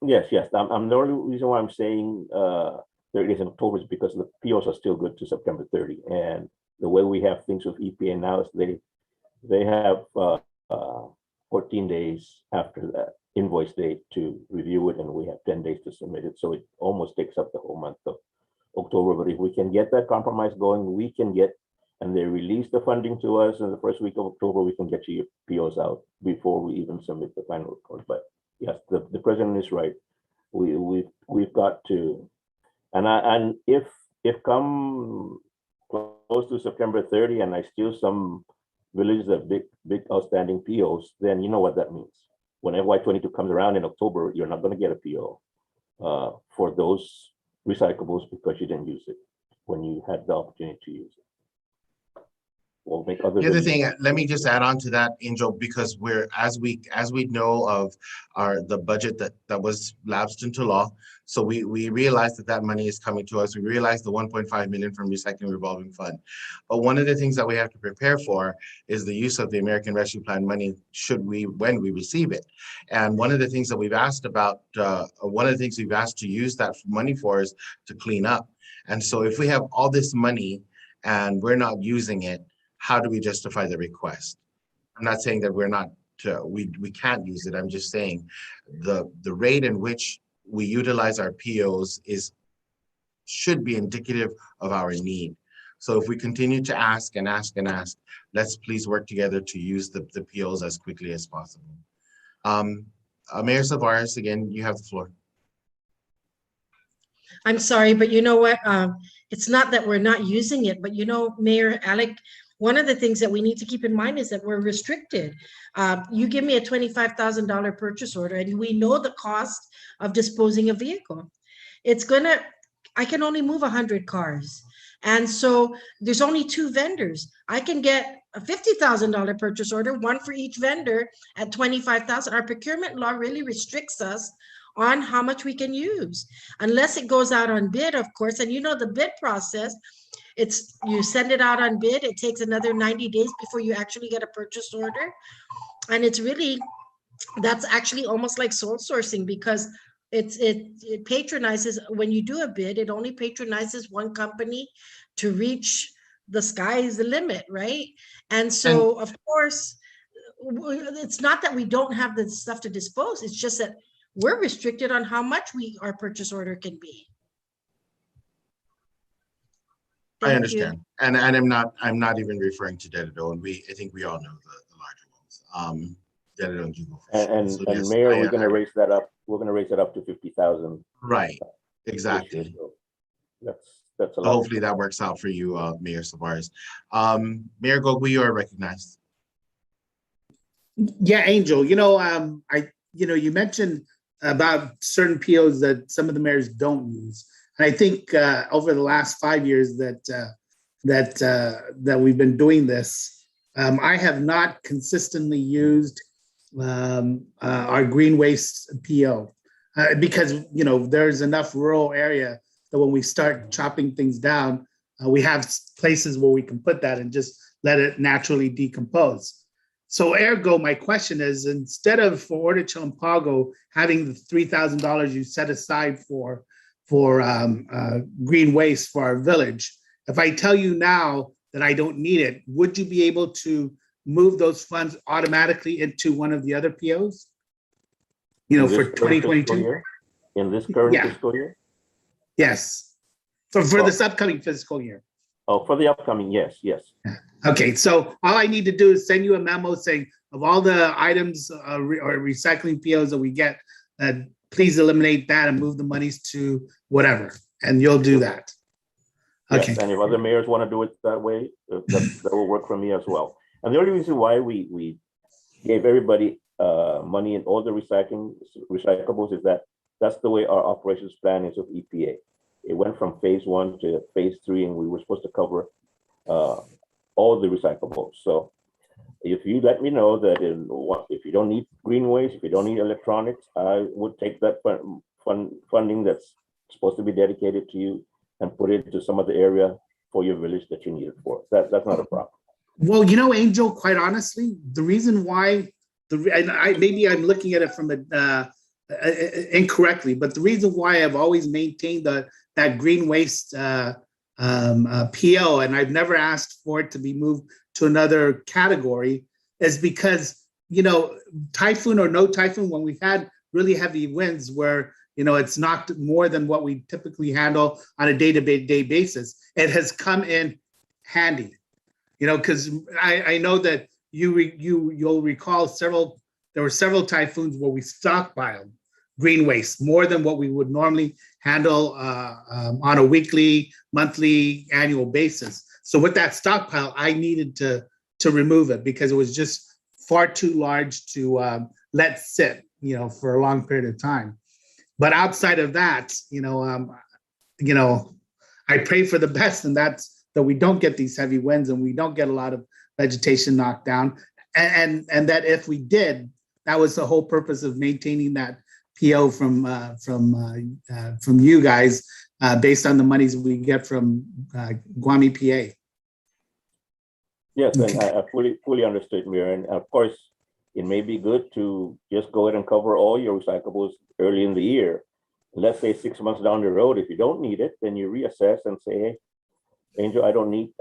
Yes. I'm the only reason why I'm saying 30 days in October is because the POs are still good to September 30, and the way we have things with EPA now is they have 14 days after that invoice date to review it, and we have 10 days to submit it. So it almost takes up the whole month of October. But if we can get that compromise going, we can get, and they release the funding to us in the first week of October, we can get you your POs out before we even submit the final report. But yes, the president is right. We've got to, and if come close to September 30 and I still some villages have big outstanding POs, then you know what that means. When FY22 comes around in October, you're not going to get a PO for those recyclables because you didn't use it when you had the opportunity to use it. We'll make other. The other thing, let me just add on to that, Angel, because as we know of the budget that was lapsed into law. So we realized that money is coming to us. We realized the 1.5 million from recycling revolving fund. But one of the things that we have to prepare for is the use of the American Rescue Plan money when we receive it. And one of the things that we've asked about, one of the things we've asked to use that money for is to clean up. And so if we have all this money and we're not using it, how do we justify the request? I'm not saying that we're not, we can't use it. I'm just saying the rate in which we utilize our POs should be indicative of our need. So if we continue to ask and ask and ask, let's please work together to use the POs as quickly as possible. Mayor Savares, again, you have the floor. I'm sorry, but you know what? It's not that we're not using it, but you know, Mayor Alec, one of the things that we need to keep in mind is that we're restricted. You give me a $25,000 purchase order and we know the cost of disposing a vehicle. I can only move 100 cars. And so there's only 2 vendors. I can get a $50,000 purchase order, one for each vendor at $25,000. Our procurement law really restricts us on how much we can use, unless it goes out on bid, of course. And you know, the bid process, you send it out on bid, it takes another 90 days before you actually get a purchase order. And that's actually almost like sole sourcing, because it patronizes, when you do a bid, it only patronizes one company to reach the sky is the limit, right? And so of course, it's not that we don't have the stuff to dispose, it's just that we're restricted on how much our purchase order can be. I understand. And I'm not even referring to Dededo, and I think we all know the larger ones. Dededo and Jugo. And So yes, Mayor, we're going to raise that up. We're going to raise it up to 50,000. Right. Exactly. So that's a lot. Hopefully that works out for you, Mayor Savares. Mayor Gogui, you are recognized. Yeah, Angel, you mentioned about certain POs that some of the mayors don't use. And I think over the last 5 years that we've been doing this, I have not consistently used our green waste PO because there's enough rural area that when we start chopping things down, we have places where we can put that and just let it naturally decompose. So ergo, my question is, instead of for Order Chilampago having the $3,000 you set aside for green waste for our village, if I tell you now that I don't need it, would you be able to move those funds automatically into one of the other POs? For 2022? In this current fiscal year? Yes, for this upcoming fiscal year. Oh, for the upcoming, yes. Okay, so all I need to do is send you a memo saying of all the items or recycling POs that we get, please eliminate that and move the monies to whatever, and you'll do that. Okay. Yes, and if other mayors want to do it that way, that will work for me as well. And the only reason why we gave everybody money in all the recyclables is that's the way our operations plan is with EPA. It went from phase 1 to phase 3, and we were supposed to cover all the recyclables. So if you let me know that if you don't need green waste, if you don't need electronics, I would take that funding that's supposed to be dedicated to you and put it into some other area for your village that you need it for. That's not a problem. Well, Angel, quite honestly, the reason why maybe I'm looking at it from incorrectly, but the reason why I've always maintained that green waste PO, and I've never asked for it to be moved to another category, is because you know, typhoon or no typhoon, when we've had really heavy winds where, you know, it's knocked more than what we typically handle on a day-to-day basis, it has come in handy, you know, because I know that you'll recall there were several typhoons where we stockpiled green waste more than what we would normally handle on a weekly, monthly, annual basis. So with that stockpile, I needed to remove it because it was just far too large to let sit, you know, for a long period of time. But outside of that, you know, I pray for the best, and that's that we don't get these heavy winds and we don't get a lot of vegetation knocked down, and that if we did, that was the whole purpose of maintaining that PO from you guys based on the monies we get from Guam EPA. Yes, and I fully understood, Mayor. And of course, it may be good to just go ahead and cover all your recyclables early in the year. Let's say 6 months down the road, if you don't need it, then you reassess and say, hey, Angel, I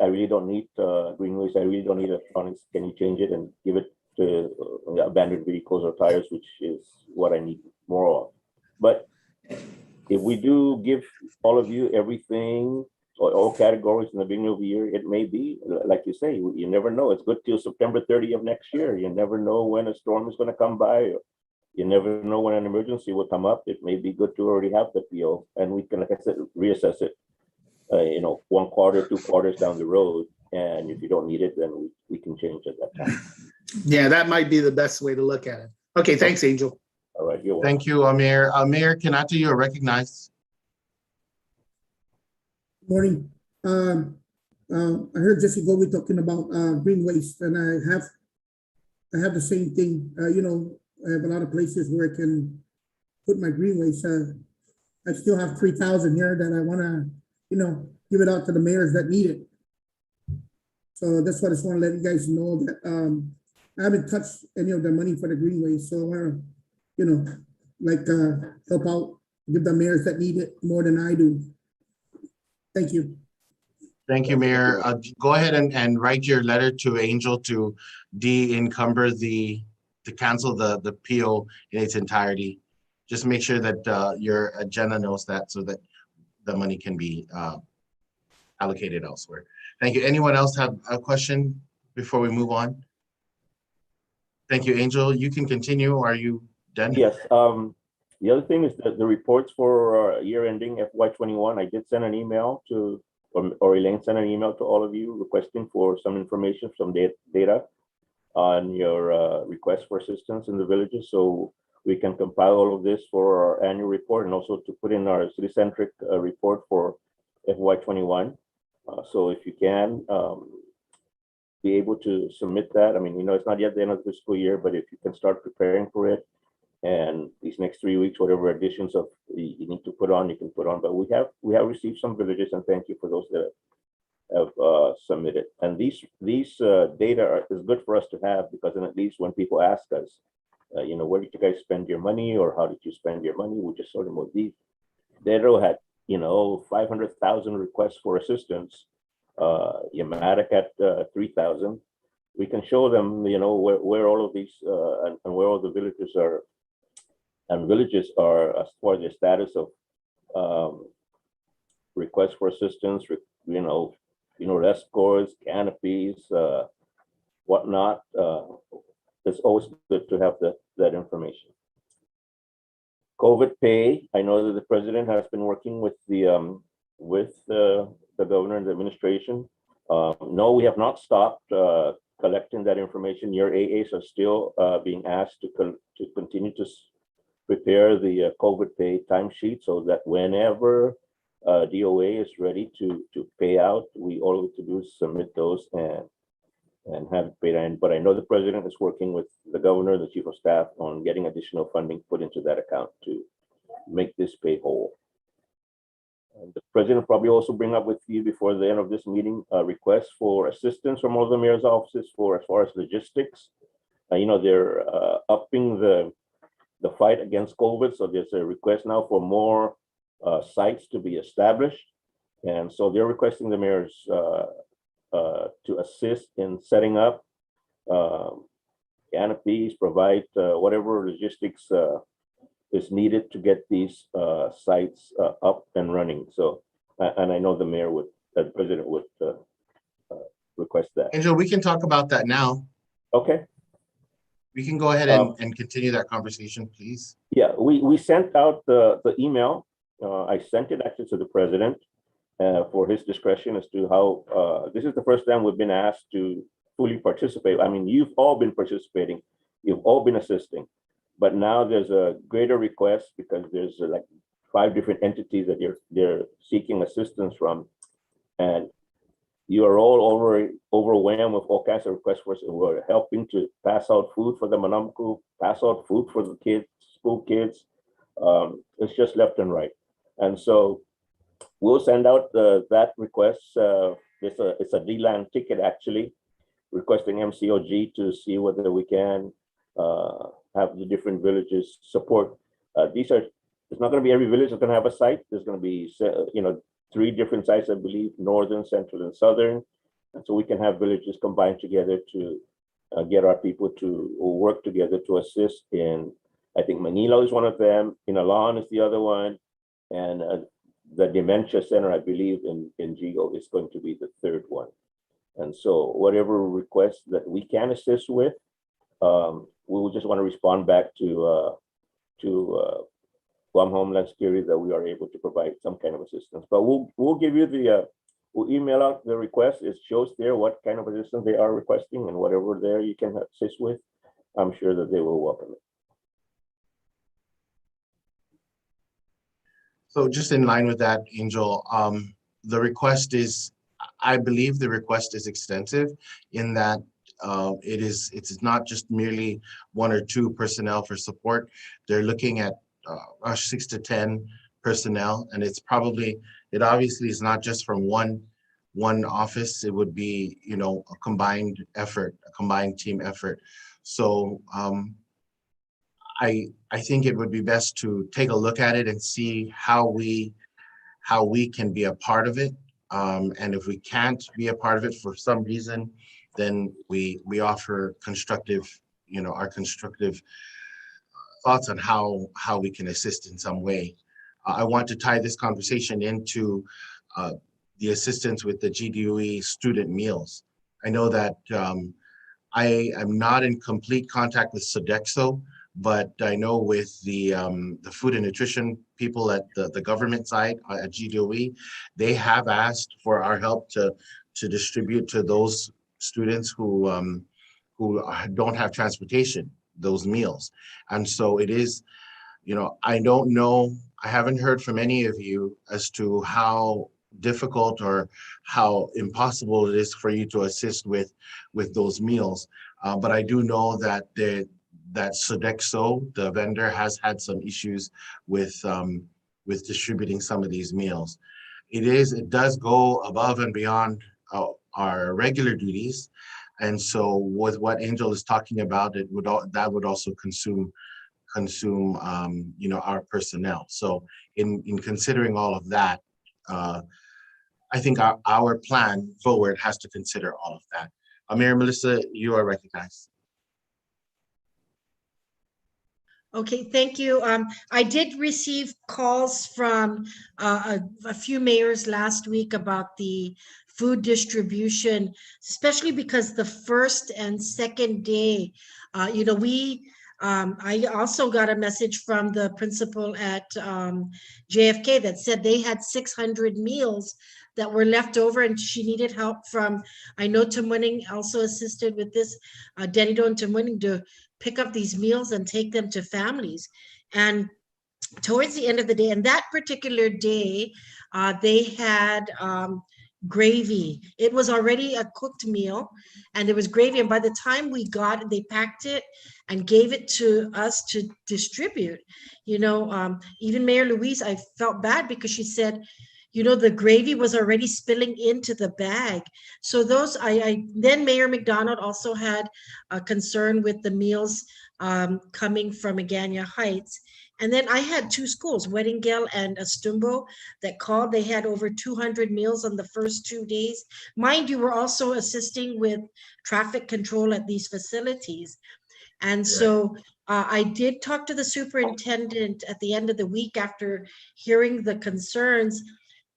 really don't need green waste. I really don't need electronics. Can you change it and give it to abandoned vehicles or tires, which is what I need more of. But if we do give all of you everything, or all categories in the beginning of the year, it may be, like you say, you never know. It's good till September 30th of next year. You never know when a storm is going to come by. Or you never know when an emergency will come up. It may be good to already have the PO, and we can, like I said, reassess it, 1 quarter, 2 quarters down the road. And if you don't need it, then we can change at that time. Yeah, that might be the best way to look at it. Okay, thanks, Angel. All right, you're welcome. Thank you, Mayor. Mayor Kanata, you are recognized. Morning. I heard Jesse Gobi talking about green waste, and I have the same thing. I have a lot of places where I can put my green waste. I still have 3,000 here that I want to, give it out to the mayors that need it. So that's why I just want to let you guys know that I haven't touched any of the money for the green waste. So I want to, help out, give the mayors that need it more than I do. Thank you. Thank you, Mayor. Go ahead and write your letter to Angel to de-encumber to cancel the PO in its entirety. Just make sure that your agenda knows that so that the money can be allocated elsewhere. Thank you. Anyone else have a question before we move on? Thank you, Angel. You can continue. Are you done? Yes. The other thing is that the reports for year ending FY21, I did send an email to, or Elaine sent an email to all of you requesting for some information, some data on your request for assistance in the villages. So we can compile all of this for our annual report and also to put in our city-centric report for FY21. So if you can be able to submit that, I mean, it's not yet the end of the fiscal year, but if you can start preparing for it, and these next 3 weeks, whatever additions of you need to put on, you can put on. But we have received some villages, and thank you for those that have submitted. And these data is good for us to have, because then at least when people ask us, where did you guys spend your money, or how did you spend your money, we just sort of know these. Data had 500,000 requests for assistance. Yamatic at 3,000. We can show them, where all of these and where all the villages are. And villages are, as far as the status of requests for assistance, rest scores, canopies, whatnot. It's always good to have that information. COVID pay. I know that the president has been working with the governor and the administration. No, we have not stopped collecting that information. Your AAs are still being asked to continue to prepare the COVID pay timesheet, so that whenever DOA is ready to pay out, all we have to do is submit those and have it paid in. But I know the president is working with the governor, the chief of staff, on getting additional funding put into that account to make this pay whole. And the president probably also bring up with you before the end of this meeting a request for assistance from all the mayor's offices for as far as logistics. They're upping the fight against COVID, so there's a request now for more sites to be established, and so they're requesting the mayors to assist in setting up canopies, provide whatever logistics is needed to get these sites up and running. So, and I know the mayor would, the president would request that. Angel, we can talk about that now. Okay. We can go ahead and continue that conversation, please. Yeah, we sent out the email. I sent it actually to the president for his discretion as to how, this is the first time we've been asked to fully participate. I mean, you've all been participating, you've all been assisting, but now there's a greater request because there's like 5 different entities that they're seeking assistance from. And you are all overwhelmed with all kinds of requests for us. We're helping to pass out food for the Manamku, pass out food for the kids, school kids. It's just left and right. And so we'll send out that request. It's a D-Land ticket actually, requesting MCOG to see whether we can have the different villages support. It's not going to be every village that's going to have a site. There's going to be, 3 different sites, I believe, northern, central, and southern. And so we can have villages combined together to get our people to work together to assist in, I think Manila is one of them, Inalan is the other one, and the Dementia Center, I believe, in Jigo is going to be the 3rd one. And so whatever requests that we can assist with, we will just want to respond back to Guam Homeland Security that we are able to provide some kind of assistance. But we'll give you we'll email out the request. It shows there what kind of assistance they are requesting, and whatever there you can assist with, I'm sure that they will welcome it. So just in line with that, Angel, the request is, I believe the request is extensive in that it's not just merely 1 or 2 personnel for support. They're looking at 6 to 10 personnel, and it obviously is not just from one office. It would be, a combined effort, a combined team effort. So I think it would be best to take a look at it and see how we can be a part of it. And if we can't be a part of it for some reason, then we offer constructive, our constructive thoughts on how we can assist in some way. I want to tie this conversation into the assistance with the GDOE student meals. I know that I am not in complete contact with Sodexo, but I know with the food and nutrition people at the government side at GDOE, they have asked for our help to distribute to those students who don't have transportation, those meals. And so it is, I don't know, I haven't heard from any of you as to how difficult or how impossible it is for you to assist with those meals. But I do know that that Sodexo, the vendor, has had some issues with distributing some of these meals. It does go above and beyond our regular duties. And so with what Angel is talking about, that would also consume our personnel. So in considering all of that, I think our plan forward has to consider all of that. Mayor Melissa, you are recognized. Okay, thank you. I did receive calls from a few mayors last week about the food distribution, especially because the first and second day, I also got a message from the principal at JFK that said they had 600 meals that were left over and she needed help from, I know Tamuning also assisted with this, Denido and Tamuning, to pick up these meals and take them to families. And towards the end of the day, and that particular day, they had gravy. It was already a cooked meal and there was gravy. And by the time we got it, they packed it and gave it to us to distribute. Even Mayor Louise, I felt bad because she said, the gravy was already spilling into the bag. So those, then Mayor McDonald also had a concern with the meals coming from Agana Heights. And then I had 2 schools, Weddingale and Astumbo, that called. They had over 200 meals on the first 2 days. Mind you, we're also assisting with traffic control at these facilities. And so I did talk to the superintendent at the end of the week after hearing the concerns.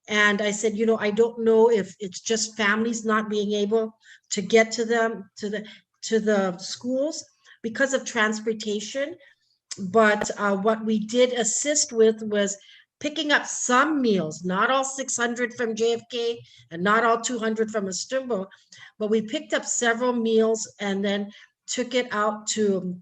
And I said, you know, I don't know if it's just families not being able to get to them, to the schools because of transportation. But what we did assist with was picking up some meals, not all 600 from JFK and not all 200 from Estumbo, but we picked up several meals and then took it out to,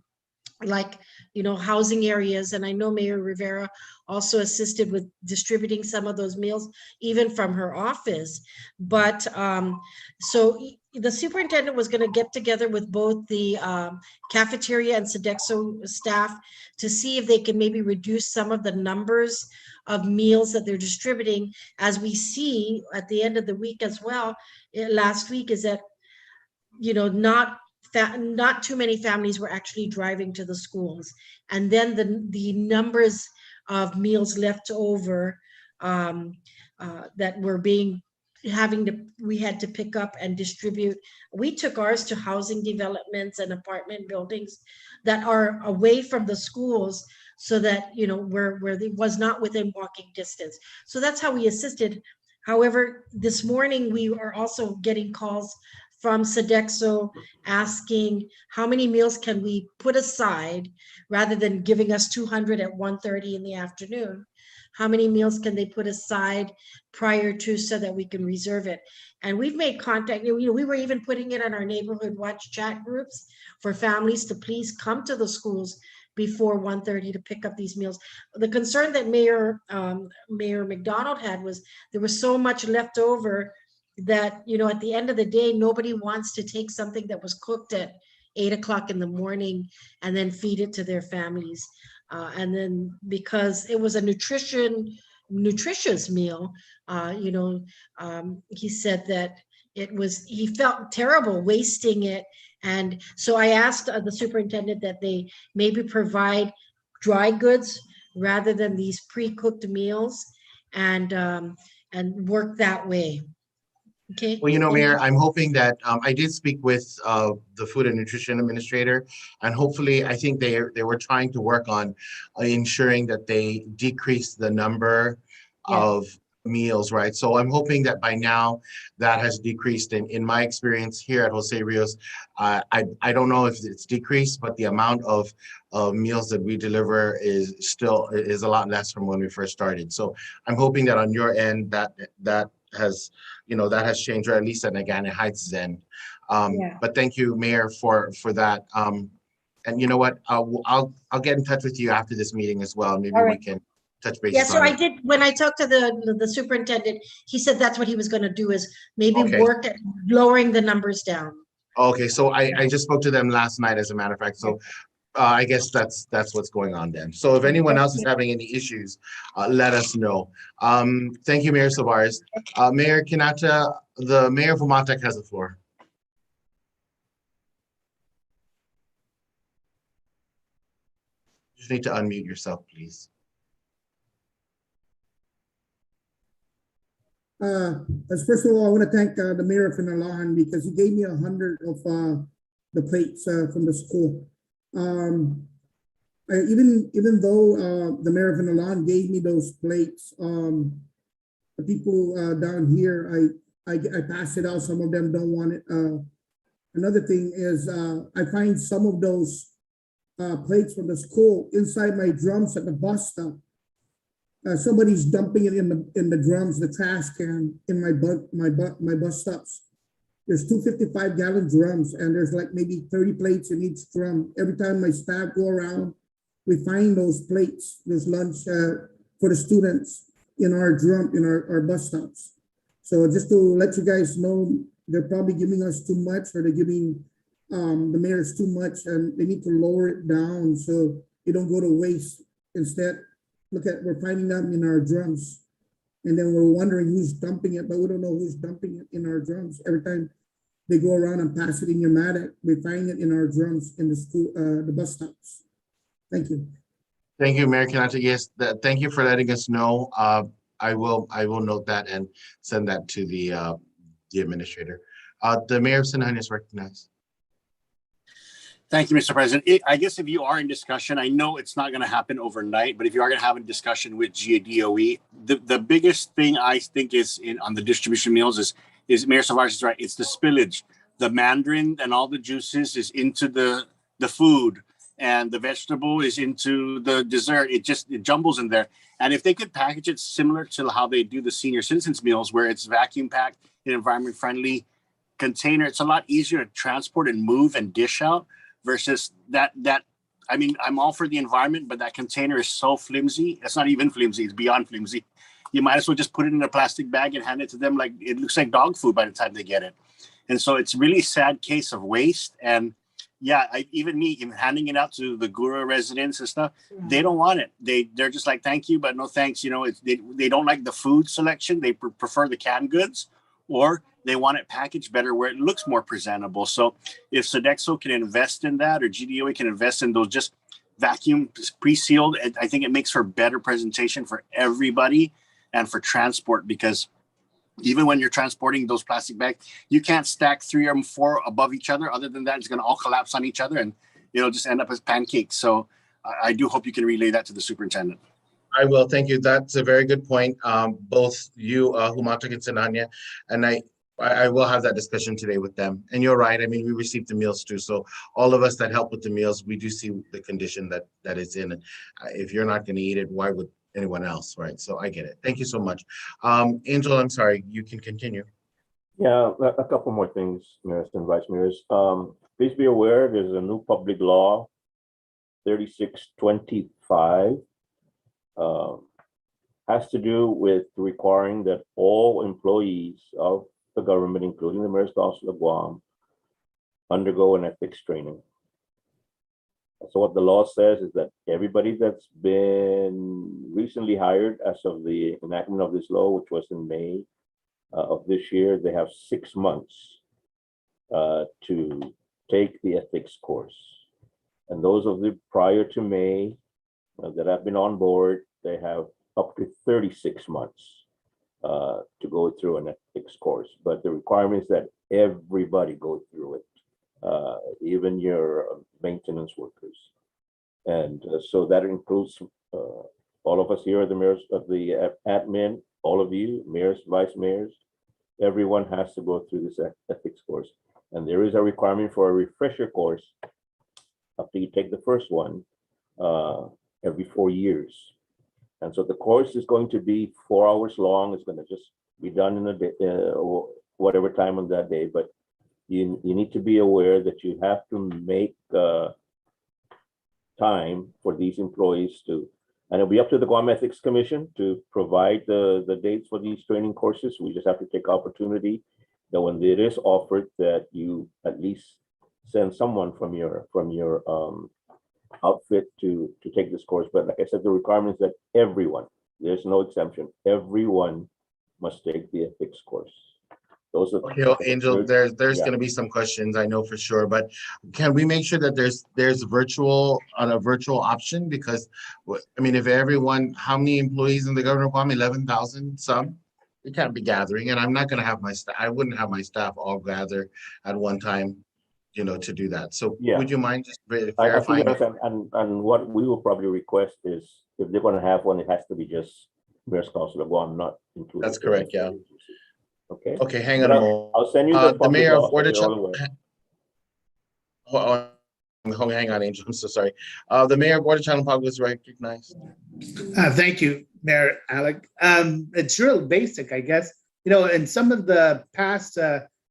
like, you know, housing areas. And I know Mayor Rivera also assisted with distributing some of those meals, even from her office. But so the superintendent was going to get together with both the cafeteria and Sodexo staff to see if they can maybe reduce some of the numbers of meals that they're distributing. As we see at the end of the week as well, last week, is that, you know, not too many families were actually driving to the schools. And then the numbers of meals left over that were we had to pick up and distribute. We took ours to housing developments and apartment buildings that are away from the schools, so that, you know, where it was not within walking distance. So that's how we assisted. However, this morning we are also getting calls from Sodexo asking how many meals can we put aside, rather than giving us 200 at 1:30 in the afternoon. How many meals can they put aside prior to, so that we can reserve it? And we've made contact. You know, we were even putting it on our neighborhood watch chat groups for families to please come to the schools before 1:30 to pick up these meals. The concern that Mayor McDonald had was there was so much left over that, you know, at the end of the day, nobody wants to take something that was cooked at 8 o'clock in the morning and then feed it to their families. And then because it was a nutritious meal, you know, he said that he felt terrible wasting it. And so I asked the superintendent that they maybe provide dry goods rather than these pre-cooked meals, and work that way. Okay. Well, you know, Mayor, I'm hoping that I did speak with the Food and Nutrition Administrator, and hopefully, I think they were trying to work on ensuring that they decrease the number of meals, right? So I'm hoping that by now that has decreased. In my experience here at Jose Rios, I don't know if it's decreased, but the amount of meals that we deliver is a lot less from when we first started. So I'm hoping that on your end that has, you know, that has changed, or at least at Nagano Heights end. But thank you, Mayor, for that. And you know what? I'll get in touch with you after this meeting as well. Maybe we can touch base. Yeah, so I did, when I talked to the superintendent, he said that's what he was going to do, is maybe work at lowering the numbers down. Okay, so I just spoke to them last night, as a matter of fact. So I guess that's what's going on then. So if anyone else is having any issues, let us know. Thank you, Mayor Sobares. Mayor Kinata, the Mayor of Humatec has the floor. You just need to unmute yourself, please. First of all, I want to thank the Mayor of Pinalahan, because he gave me 100 of the plates from the school. Even though the Mayor of Pinalahan gave me those plates, the people down here, I pass it out. Some of them don't want it. Another thing is I find some of those plates from the school inside my drums at the bus stop. Somebody's dumping it in the drums, the trash can in my bus stops. There's 255-gallon drums, and there's like maybe 30 plates in each drum. Every time my staff go around, we find those plates, those lunch for the students in our drum, in our bus stops. So just to let you guys know, they're probably giving us too much, or they're giving the mayors too much, and they need to lower it down so it don't go to waste. Instead, we're finding them in our drums, and then we're wondering who's dumping it, but we don't know who's dumping it in our drums. Every time they go around and pass it in your Matic, we find it in our drums in the school, the bus stops. Thank you. Thank you, Mayor Kanata. Yes, thank you for letting us know. I will note that and send that to the administrator. The Mayor of Sinahan is recognized. Thank you, Mr. President. I guess if you are in discussion, I know it's not going to happen overnight, but if you are going to have a discussion with GADOE, the biggest thing I think is on the distribution meals is Mayor Savares is right. It's the spillage. The mandarin and all the juices is into the food, and the vegetable is into the dessert. It jumbles in there. And if they could package it similar to how they do the senior citizens meals, where it's vacuum packed in environment friendly container, it's a lot easier to transport and move and dish out. Versus that, I mean, I'm all for the environment, but that container is so flimsy. It's not even flimsy, it's beyond flimsy. You might as well just put it in a plastic bag and hand it to them like it looks like dog food by the time they get it. And so it's really a sad case of waste. And yeah, even handing it out to the Gura residents and stuff, they don't want it. They're just like, thank you, but no thanks. You know, they don't like the food selection. They prefer the canned goods, or they want it packaged better where it looks more presentable. So if Sodexo can invest in that, or GDOA can invest in those just vacuum pre-sealed, I think it makes for better presentation for everybody and for transport, because even when you're transporting those plastic bags, you can't stack 3 or 4 above each other. Other than that, it's going to all collapse on each other and it'll just end up as pancakes. So I do hope you can relay that to the superintendent. I will. Thank you. That's a very good point. Both you, Humatak and Sananya, and I will have that discussion today with them. And you're right. I mean, we received the meals too. So all of us that help with the meals, we do see the condition that it's in. And if you're not going to eat it, why would anyone else, right? So I get it. Thank you so much. Angel, I'm sorry, you can continue. Yeah, a couple more things, mayors and vice mayors. Please be aware there's a new public law, 3625, has to do with requiring that all employees of the government, including the Mayor's Council of Guam, undergo an ethics training. So what the law says is that everybody that's been recently hired as of the enactment of this law, which was in May of this year, they have 6 months to take the ethics course. And those of the prior to May that have been on board, they have up to 36 months to go through an ethics course. But the requirement is that everybody go through it. Even your maintenance workers. And so that includes all of us here are the mayors of the admin, all of you, mayors, vice mayors, everyone has to go through this ethics course. And there is a requirement for a refresher course after you take the first one every 4 years. And so the course is going to be 4 hours long. It's going to just be done in a day, whatever time on that day. But you need to be aware that you have to make time for these employees to, and it'll be up to the Guam Ethics Commission to provide the dates for these training courses. We just have to take opportunity that when it is offered, that you at least send someone from your outfit to take this course. But like I said, the requirement is that everyone, there's no exemption, everyone must take the ethics course. Those are Angel, there's going to be some questions, I know for sure, but can we make sure that there's a virtual option? Because I mean, if everyone, how many employees in the government of Guam? 11,000 some? We can't be gathering, and I'm not going to have my staff. I wouldn't have my staff all gather at one time, you know, to do that. So yeah. Would you mind just verifying? verifying? And what we will probably request is, if they're going to have one, it has to be just Mayor's Council of Guam, not included. That's correct. Yeah. Okay. Okay. Hang on a moment. I'll send you the mayor of hang on, Angel. I'm so sorry. The mayor of Border Channel Pog was recognized. Thank you, Mayor Alec. It's real basic, I guess. You know, in some of the past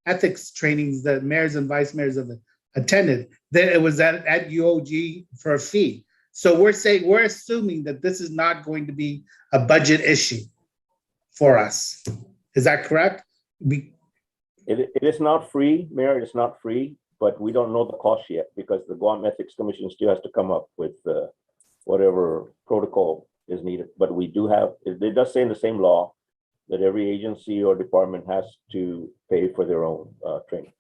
ethics trainings that mayors and vice mayors have attended, that it was at UOG for a fee. So we're assuming that this is not going to be a budget issue for us. Is that correct? It is not free, Mayor. It's not free, but we don't know the cost yet because the Guam Ethics Commission still has to come up with whatever protocol is needed. But we do have, it does say in the same law that every agency or department has to pay for their own training.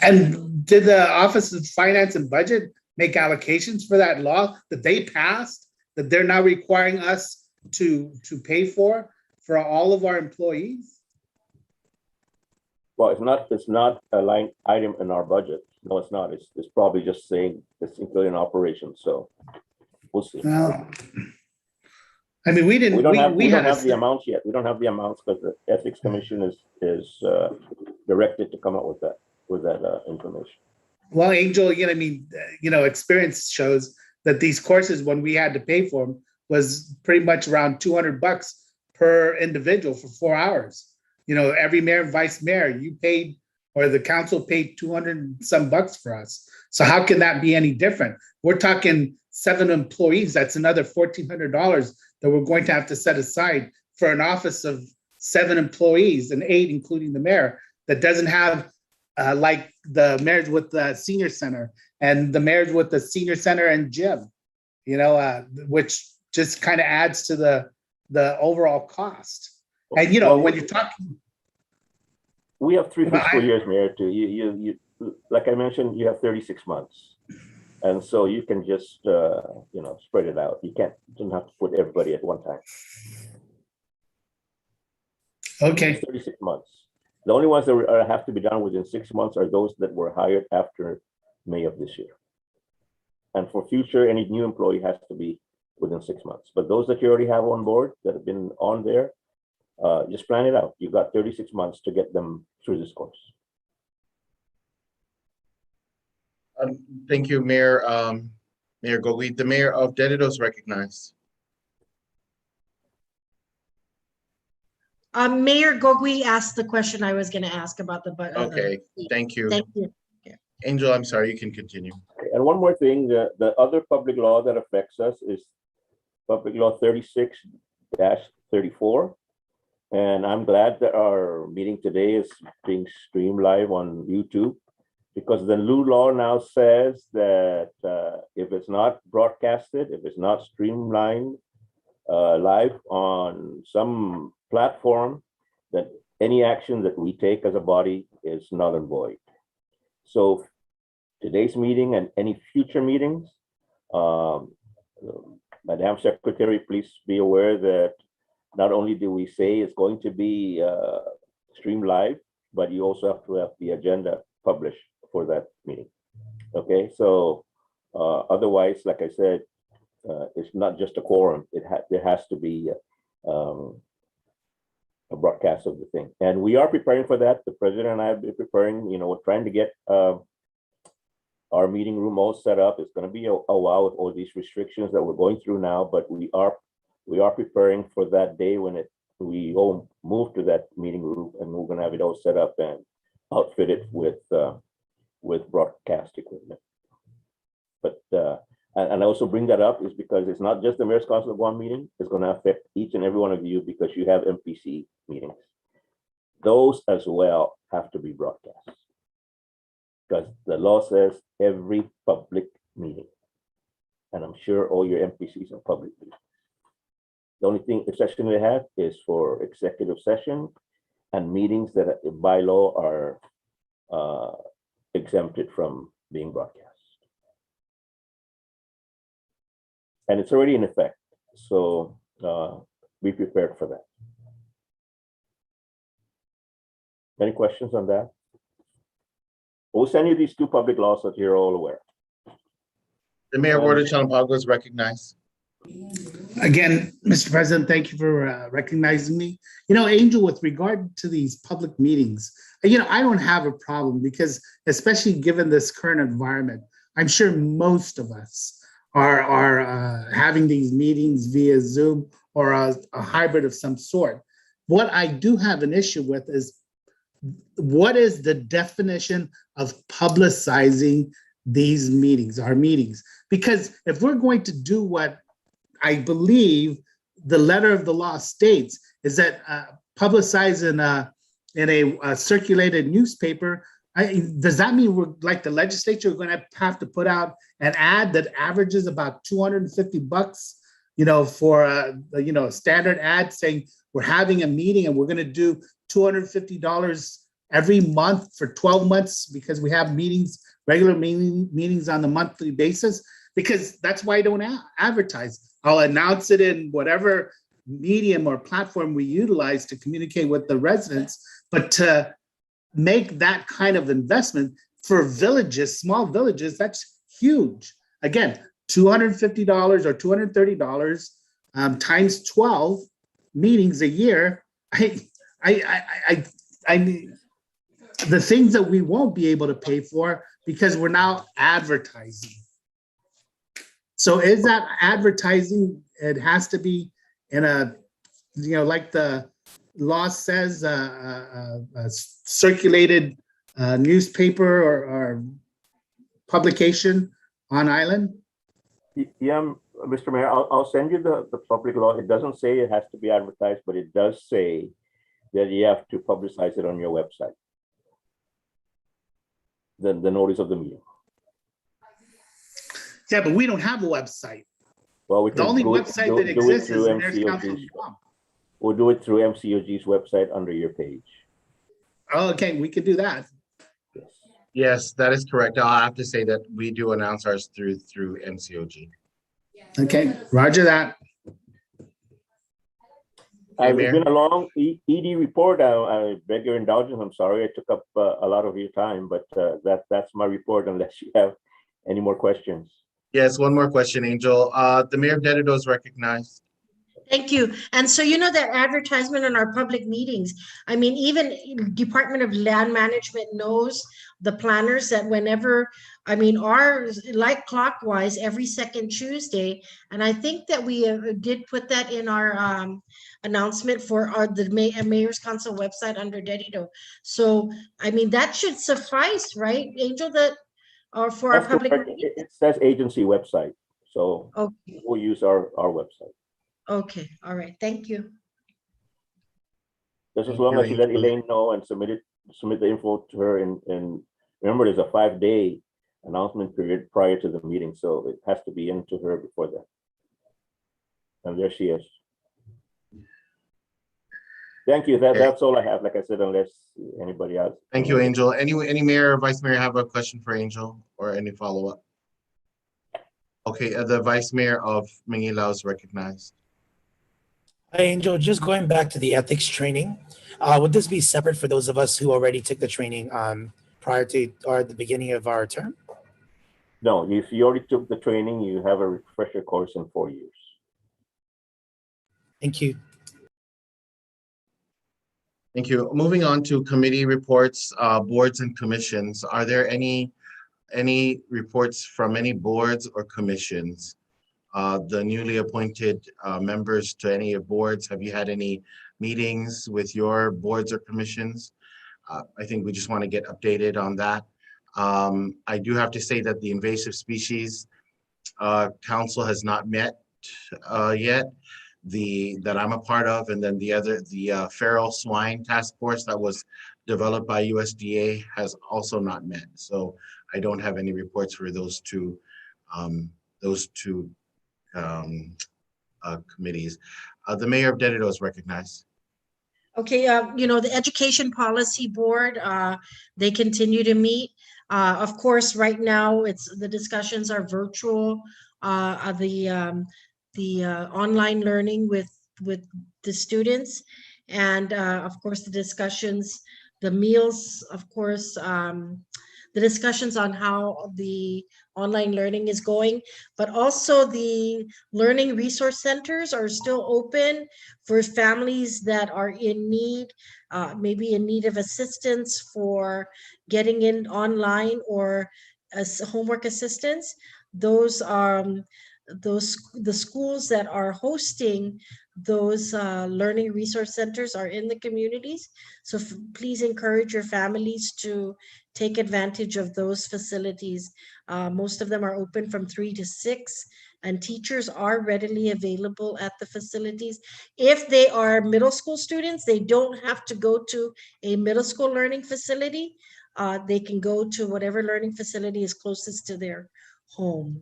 And did the Office of Finance and Budget make allocations for that law that they passed, that they're now requiring us to pay for all of our employees? Well, it's not a line item in our budget. No, it's not. It's probably just saying it's included in operations, so we'll see. Well, I mean, we didn't, We don't we had have the a, amounts yet. We don't have the amounts because the Ethics Commission is directed to come up with that information. well, Angel, you know, I mean, experience shows that these courses, when we had to pay for them, was pretty much around $200 per individual for 4 hours. Every mayor and vice mayor, you paid, or the council paid 200 and some bucks for us. So how can that be any different? We're talking 7 employees. That's another $1,400 that we're going to have to set aside for an office of 7 employees and 8, including the mayor, that doesn't have like the mayors with the senior center and the mayors with the senior center and gym, which just kind of adds to the overall cost. And when you're talking, we have 3 fiscal years, Mayor. Too. You like I mentioned, you have 36 months, and so you can just spread it out. You don't have to put everybody at one time. Okay. It's 36 months. The only ones that have to be done within 6 months are those that were hired after May of this year. And for future, any new employee has to be within 6 months. But those that you already have on board that have been on there, just plan it out. You've got 36 months to get them through this course. Thank you, Mayor. Mayor Gogui. The mayor of Dededo is recognized. Mayor Gogui asked the question I was going to ask about the budget. Okay, thank you. Thank you. Angel, I'm sorry, you can continue. And one more thing, the other public law that affects us is Public Law 36-34. And I'm glad that our meeting today is being streamed live on YouTube, because the new law now says that if it's not broadcasted, if it's not streamlined live on some platform, that any action that we take as a body is null and void. So today's meeting and any future meetings, Madam Secretary, please be aware that not only do we say it's going to be streamed live, but you also have to have the agenda published for that meeting. Okay, so otherwise, like I said, it's not just a quorum. There has to be a broadcast of the thing. And we are preparing for that. The president and I have been preparing, we're trying to get our meeting room all set up. It's going to be a while with all these restrictions that we're going through now, but we are preparing for that day when we all move to that meeting room, and we're going to have it all set up and outfitted with broadcast equipment. But and I also bring that up is because it's not just the Mayor's Council of Guam meeting. It's going to affect each and every one of you because you have MPC meetings. Those as well have to be broadcast, because the law says every public meeting, and I'm sure all your MPCs are public meetings. The only exception they have is for executive session and meetings that by law are exempted from being broadcast. And it's already in effect, so be prepared for that. Any questions on that? We'll send you these 2 public laws so that you're all aware. The Mayor Ward of Chalampago is recognized. Again, Mr. President, thank you for recognizing me. Angel, with regard to these public meetings, I don't have a problem because, especially given this current environment, I'm sure most of us are having these meetings via Zoom or a hybrid of some sort. What I do have an issue with is, what is the definition of publicizing these meetings, our meetings? Because if we're going to do what I believe the letter of the law states, is that publicize in a circulated newspaper, does that mean we're like the legislature, we're going to have to put out an ad that averages about $250, for a standard ad saying we're having a meeting and we're going to do $250 every month for 12 months because we have regular meetings on a monthly basis? Because that's why I don't advertise. I'll announce it in whatever medium or platform we utilize to communicate with the residents, but to make that kind of investment for villages, small villages, that's huge. Again, $250 or $230 times 12 meetings a year. I mean, the things that we won't be able to pay for because we're now advertising. So is that advertising? It has to be in a, like the law says, a circulated newspaper or publication on island? Yeah, Mr. Mayor, I'll send you the public law. It doesn't say it has to be advertised, but it does say that you have to publicize it on your website. The notice of the meeting. Yeah, but we don't have a website. Well, we The can only do it- website do- that do it exists is through the Mayor's Council of MCOG's. Guam. We'll do it through MCOG's website under your page. Oh, okay, we could do that. Yes. Yes, that is correct. I'll have to say that we do announce ours through MCOG. Okay, roger that. It's Mayor? been a long ED report. I beg your indulgence. I'm sorry I took up a lot of your time, but that's my report unless you have any more questions. Yes, one more question, Angel. The Mayor of Dededo is recognized. Thank you. And so, that advertisement in our public meetings, I mean, even Department of Land Management knows, the planners, that whenever, ours, like clockwise, every second Tuesday. And I think that we did put that in our announcement for the Mayor's Council website under Dededo. So, that should suffice, right, Angel, or for our That's public correct. meetings? It says agency website, so Okay. we'll use our website. Okay, all right, thank you. Just as Thank long you, as you let Angel. Elaine know and submit the info to her, and remember, there's a 5-day announcement period prior to the meeting, so it has to be into her before that. And there she is. Thank you. That's all I have. Like I said, unless anybody else. Thank you, Angel. Any mayor or vice mayor have a question for Angel or any follow-up? Okay, the vice mayor of Manila is recognized. Hi, Angel. Just going back to the ethics training, would this be separate for those of us who already took the training prior to or at the beginning of our term? No, if you already took the training, you have a refresher course in 4 years. Thank you. Thank you. Moving on to committee reports, boards and commissions. Are there any reports from any boards or commissions? The newly appointed members to any boards, have you had any meetings with your boards or commissions? I think we just want to get updated on that. I do have to say that the invasive species council has not met yet, that I'm a part of, and then the feral swine task force that was developed by USDA has also not met. So I don't have any reports for those two committees. The mayor of Dededo is recognized. Okay, the Education Policy Board, they continue to meet. Of course, right now the discussions are virtual. The online learning with the students, and of course the discussions, the meals, of course, the discussions on how the online learning is going, but also the learning resource centers are still open for families that are in need, maybe in need of assistance for getting in online or as homework assistance. Those the schools that are hosting those learning resource centers are in the communities. So please encourage your families to take advantage of those facilities. Most of them are open from 3 to 6, and teachers are readily available at the facilities. If they are middle school students, they don't have to go to a middle school learning facility. They can go to whatever learning facility is closest to their home.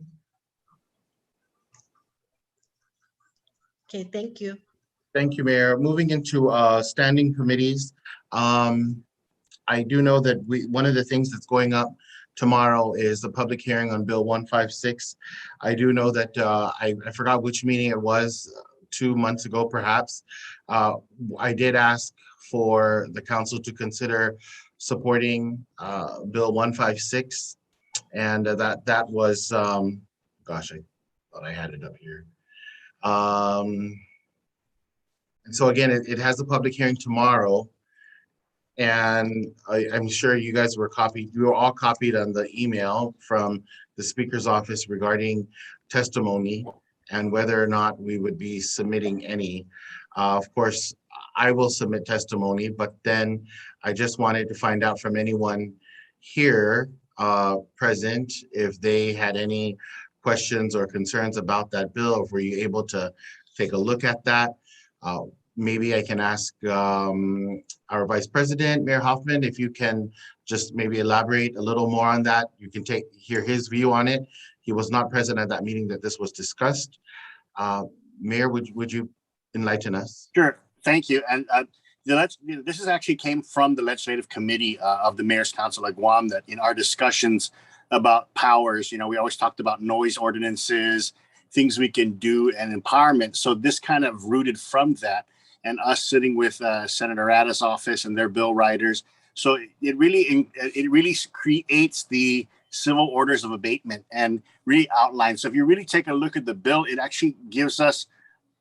Okay, thank you. Thank you, Mayor. Moving into standing committees. I do know that one of the things that's going up tomorrow is the public hearing on Bill 156. I do know that I forgot which meeting it was, 2 months ago perhaps. I did ask for the council to consider supporting Bill 156. And that was, gosh, I thought I had it up here. And so again, it has a public hearing tomorrow. And I'm sure you guys were copied, you were all copied on the email from the Speaker's office regarding testimony and whether or not we would be submitting any. Of course, I will submit testimony, but then I just wanted to find out from anyone here present if they had any questions or concerns about that bill. If were you able to take a look at that? Maybe I can ask our Vice President, Mayor Hoffman, if you can just maybe elaborate a little more on that. You can hear his view on it. He was not present at that meeting that this was discussed. Mayor, would you enlighten us? Sure, thank you. And this is actually came from the legislative committee of the Mayor's Council at Guam, that in our discussions about powers, we always talked about noise ordinances, things we can do, and empowerment. So this kind of rooted from that, and us sitting with Senator Rada's office and their bill writers. So it really creates the civil orders of abatement and really outlines. So if you really take a look at the bill, it actually gives us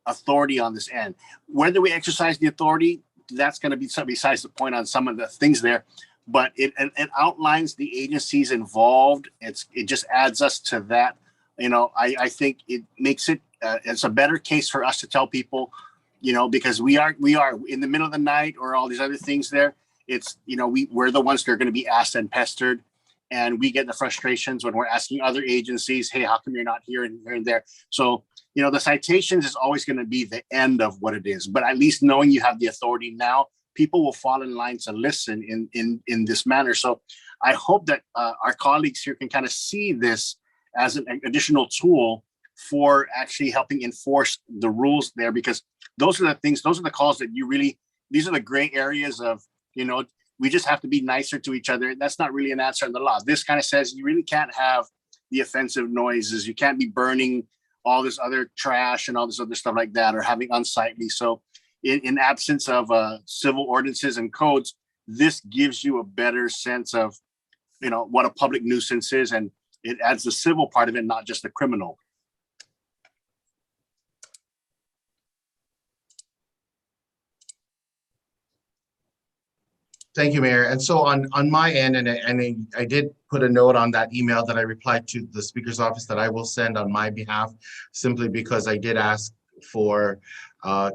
authority on this end. Whether we exercise the authority, that's going to be something besides the point on some of the things there. But it outlines the agencies involved. It just adds us to that. I think it makes it it's a better case for us to tell people, because we are in the middle of the night or all these other things there. It's, we're the ones that are going to be asked and pestered, and we get the frustrations when we're asking other agencies, hey, how come you're not here and here and there? So, the citations is always going to be the end of what it is, but at least knowing you have the authority now, people will fall in line to listen in this manner. So I hope that our colleagues here can kind of see this as an additional tool for actually helping enforce the rules there, because those are the calls that these are the gray areas of, we just have to be nicer to each other. That's not really an answer in the law. This kind of says you really can't have the offensive noises. You can't be burning all this other trash and all this other stuff like that, or having unsightly. So in absence of civil ordinances and codes, this gives you a better sense of, what a public nuisance is, and it adds the civil part of it, not just the criminal. Thank you, Mayor. And so on my end, and I did put a note on that email that I replied to the Speaker's office that I will send on my behalf, simply because I did ask for a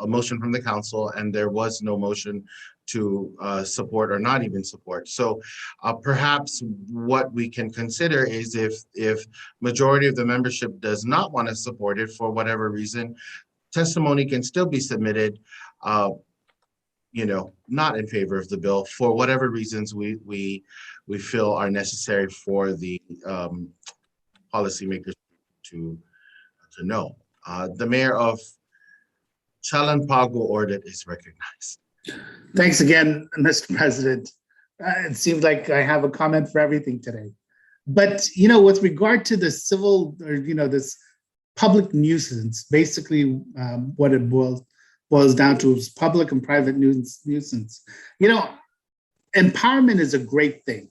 motion from the council, and there was no motion to support or not even support. So perhaps what we can consider is if majority of the membership does not want to support it for whatever reason, testimony can still be submitted, not in favor of the bill for whatever reasons we feel are necessary for the policymakers to know. The mayor of Chalanpago Ordet is recognized. Thanks again, Mr. President. It seems like I have a comment for everything today. But, with regard to the civil, or, this public nuisance, basically what it boils down to is public and private nuisance. Empowerment is a great thing.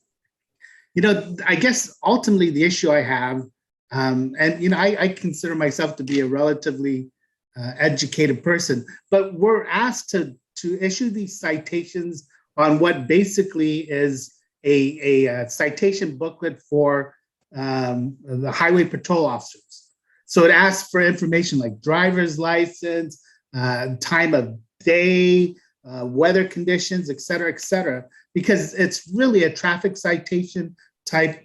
I guess ultimately the issue I have, and I consider myself to be a relatively educated person, but we're asked to issue these citations on what basically is a citation booklet for the highway patrol officers. So it asks for information like driver's license, time of day, weather conditions, et cetera, because it's really a traffic citation type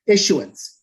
issuance.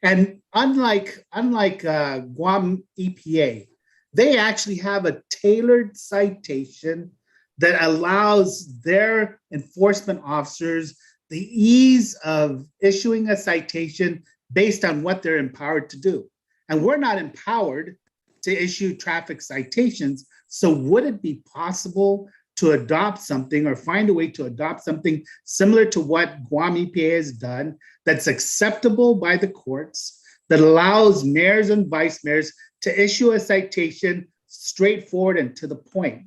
And unlike Guam EPA, they actually have a tailored citation that allows their enforcement officers the ease of issuing a citation based on what they're empowered to do. And we're not empowered to issue traffic citations. So would it be possible to adopt something or find a way to adopt something similar to what Guam EPA has done that's acceptable by the courts, that allows mayors and vice mayors to issue a citation straightforward and to the point?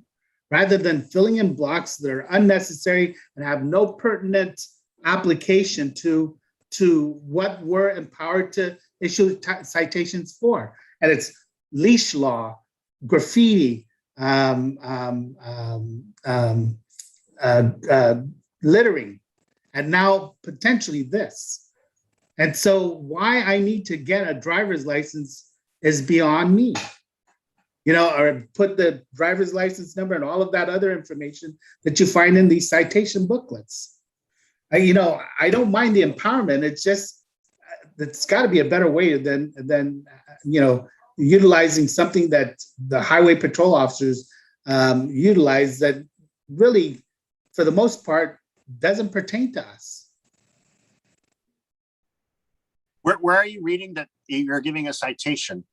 rather than filling in blocks that are unnecessary and have no pertinent application to what we're empowered to issue citations for. And it's leash law, graffiti, littering, and now potentially this. And so why I need to get a driver's license is beyond me. You know, or put the driver's license number and all of that other information that you find in these citation booklets. You know, I don't mind the empowerment. It's just, it's got to be a better way than you know, utilizing something that the highway patrol officers utilize that really, for the most part, doesn't pertain to us. Where are you reading that you're giving a citation?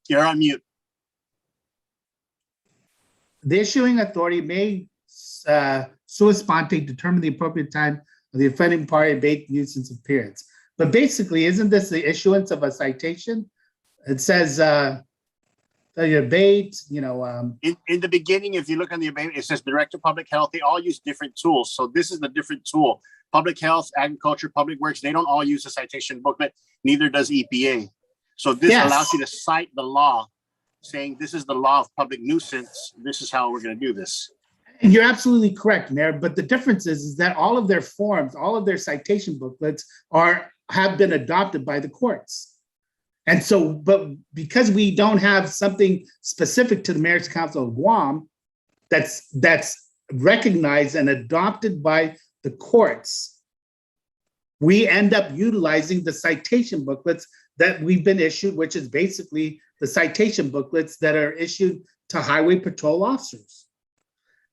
You're on mute. The issuing authority may sua sponte determine the appropriate time of the offending party abate nuisance appearance. But basically, isn't this the issuance of a citation? It says you abate, you know. In the beginning, if you look on the abatement, it says Director of Public Health. They all use different tools. So this is the different tool. Public Health, Agriculture, Public Works, they don't all use a citation booklet. Neither does EPA. So this allows you to cite the law, saying this is the law of public nuisance. This is how we're going to do this. And you're absolutely correct, Mayor. But the difference is that all of their forms, all of their citation booklets have been adopted by the courts. And so, but because we don't have something specific to the Mayor's Council of Guam that's recognized and adopted by the courts, we end up utilizing the citation booklets that we've been issued, which is basically the citation booklets that are issued to highway patrol officers.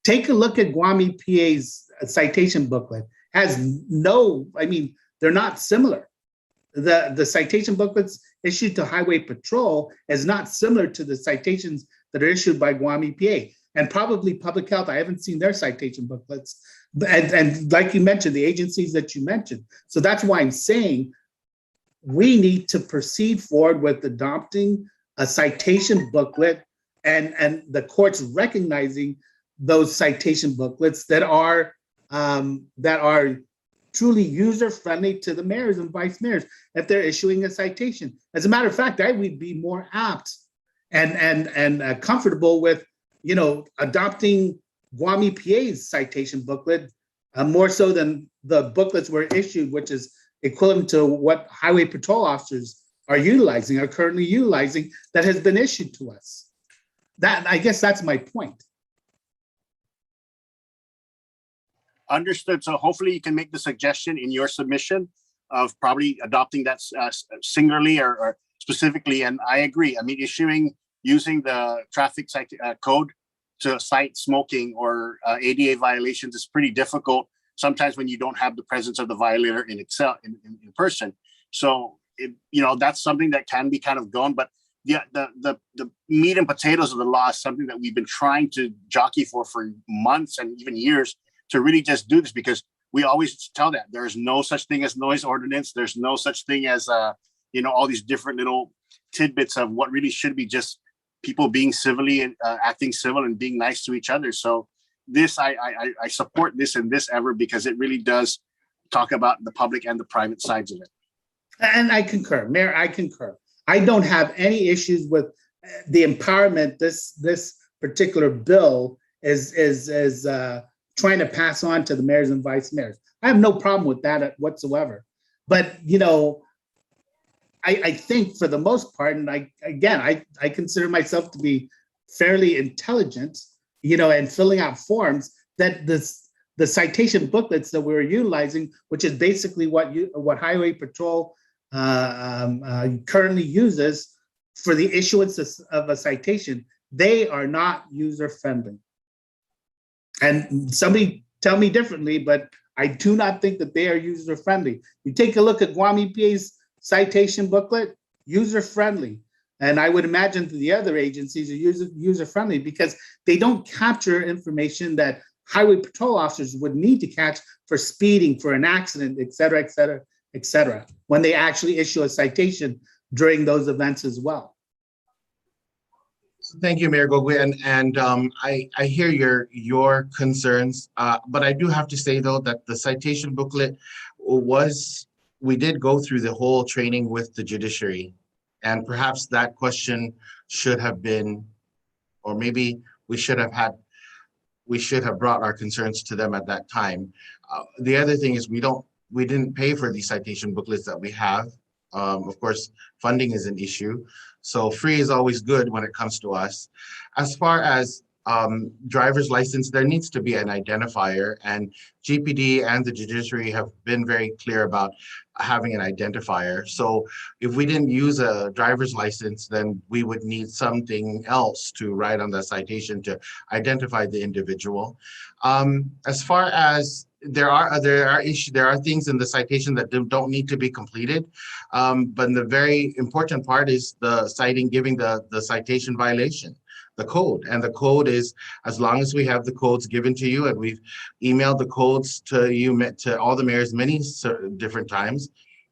Take a look at Guam EPA's citation booklet. Has no, I mean, they're not similar. The citation booklets issued to highway patrol is not similar to the citations that are issued by Guam EPA. And probably Public Health, I haven't seen their citation booklets. And like you mentioned, the agencies that you mentioned. So that's why I'm saying we need to proceed forward with adopting a citation booklet and the courts recognizing those citation booklets that are truly user-friendly to the mayors and vice mayors if they're issuing a citation. As a matter of fact, I would be more apt and comfortable with, you know, adopting Guam EPA's citation booklet more so than the booklets were issued, which is equivalent to what highway patrol officers are currently utilizing that has been issued to us. That, I guess that's my point. Understood. So hopefully you can make the suggestion in your submission of probably adopting that singularly or specifically. And I agree. I mean, using the traffic code to cite smoking or ADA violations is pretty difficult sometimes when you don't have the presence of the violator in person. So, you know, that's something that can be kind of gone. But yeah, the meat and potatoes of the law is something that we've been trying to jockey for months and even years to really just do this, because we always tell that there's no such thing as noise ordinance. There's no such thing as, you know, all these different little tidbits of what really should be just people being civilly and acting civil and being nice to each other. So this, I support this and this ever, because it really does talk about the public and the private sides of it. And I concur, Mayor, I concur. I don't have any issues with the empowerment this particular bill is trying to pass on to the mayors and vice mayors. I have no problem with that whatsoever. But, you know, I think for the most part, and I consider myself to be fairly intelligent, you know, and filling out forms, that the citation booklets that we're utilizing, which is basically what Highway Patrol currently uses for the issuance of a citation, they are not user-friendly. And somebody tell me differently, but I do not think that they are user-friendly. You take a look at Guam EPA's citation booklet, user-friendly. And I would imagine that the other agencies are user-friendly because they don't capture information that highway patrol officers would need to catch for speeding, for an accident, et cetera, et cetera, etc., when they actually issue a citation during those events as well. Thank you, Mayor Gogwe, and I hear your concerns, but I do have to say though that the citation booklet we did go through the whole training with the judiciary, and perhaps that question should have been, or maybe we should have brought our concerns to them at that time. The other thing is we didn't pay for these citation booklets that we have. Of course, funding is an issue. So free is always good when it comes to us. As far as driver's license, there needs to be an identifier, and GPD and the judiciary have been very clear about having an identifier. So if we didn't use a driver's license, then we would need something else to write on the citation to identify the individual. As far as there are things in the citation that don't need to be completed, but the very important part is the giving the citation violation, the code. And the code is, as long as we have the codes given to you, and we've emailed the codes to you, to all the mayors many different times,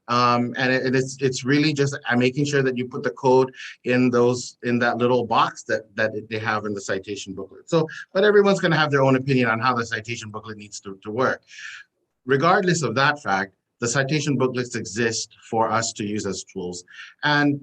and it's really just making sure that you put the code in that little box that they have in the citation booklet. So, but everyone's going to have their own opinion on how the citation booklet needs to work. Regardless of that fact, the citation booklets exist for us to use as tools. And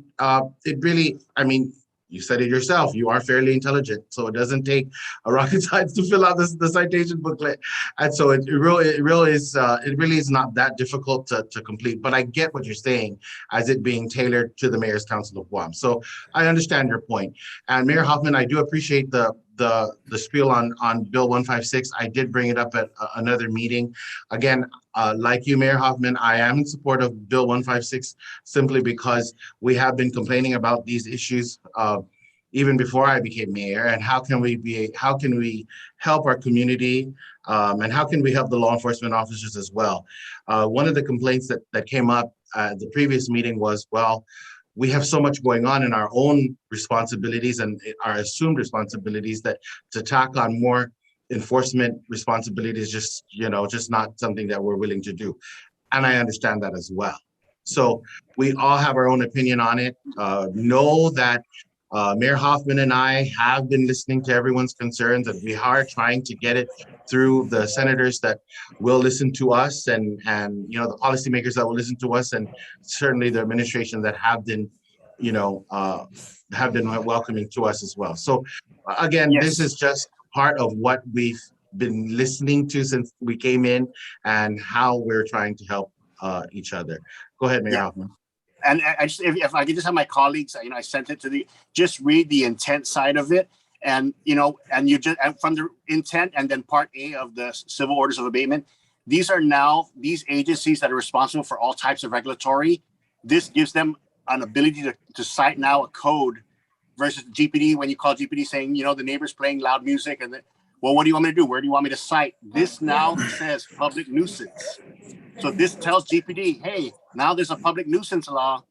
it really, I mean, you said it yourself, you are fairly intelligent, so it doesn't take a rocket science to fill out the citation booklet. And so it really is not that difficult to complete, but I get what you're saying as it being tailored to the Mayor's Council of Guam. So I understand your point. And Mayor Hoffman, I do appreciate the spiel on Bill 156. I did bring it up at another meeting. Again, like you, Mayor Hoffman, I am in support of Bill 156 simply because we have been complaining about these issues even before I became mayor. And how can we help our community, and how can we help the law enforcement officers as well? One of the complaints that came up at the previous meeting was, well, we have so much going on in our own responsibilities and our assumed responsibilities that to tack on more enforcement responsibilities just not something that we're willing to do. And I understand that as well. So we all have our own opinion on it. Know that Mayor Hoffman and I have been listening to everyone's concerns, and we are trying to get it through the senators that will listen to us, and the policymakers that will listen to us, and certainly the administration that have been welcoming to us as well. So again, yes, this is just part of what we've been listening to since we came in and how we're trying to help each other. Go ahead, Mayor Hoffman. And I just, if I could just have my colleagues, I sent it to just read the intent side of it, and you just from the intent and then part A of the civil orders of abatement. These are now these agencies that are responsible for all types of regulatory. This gives them an ability to cite now a code versus GPD. When you call GPD saying, the neighbor's playing loud music, and well, what do you want me to do? Where do you want me to cite? This now says public nuisance. So this tells GPD, hey, now there's a public nuisance law.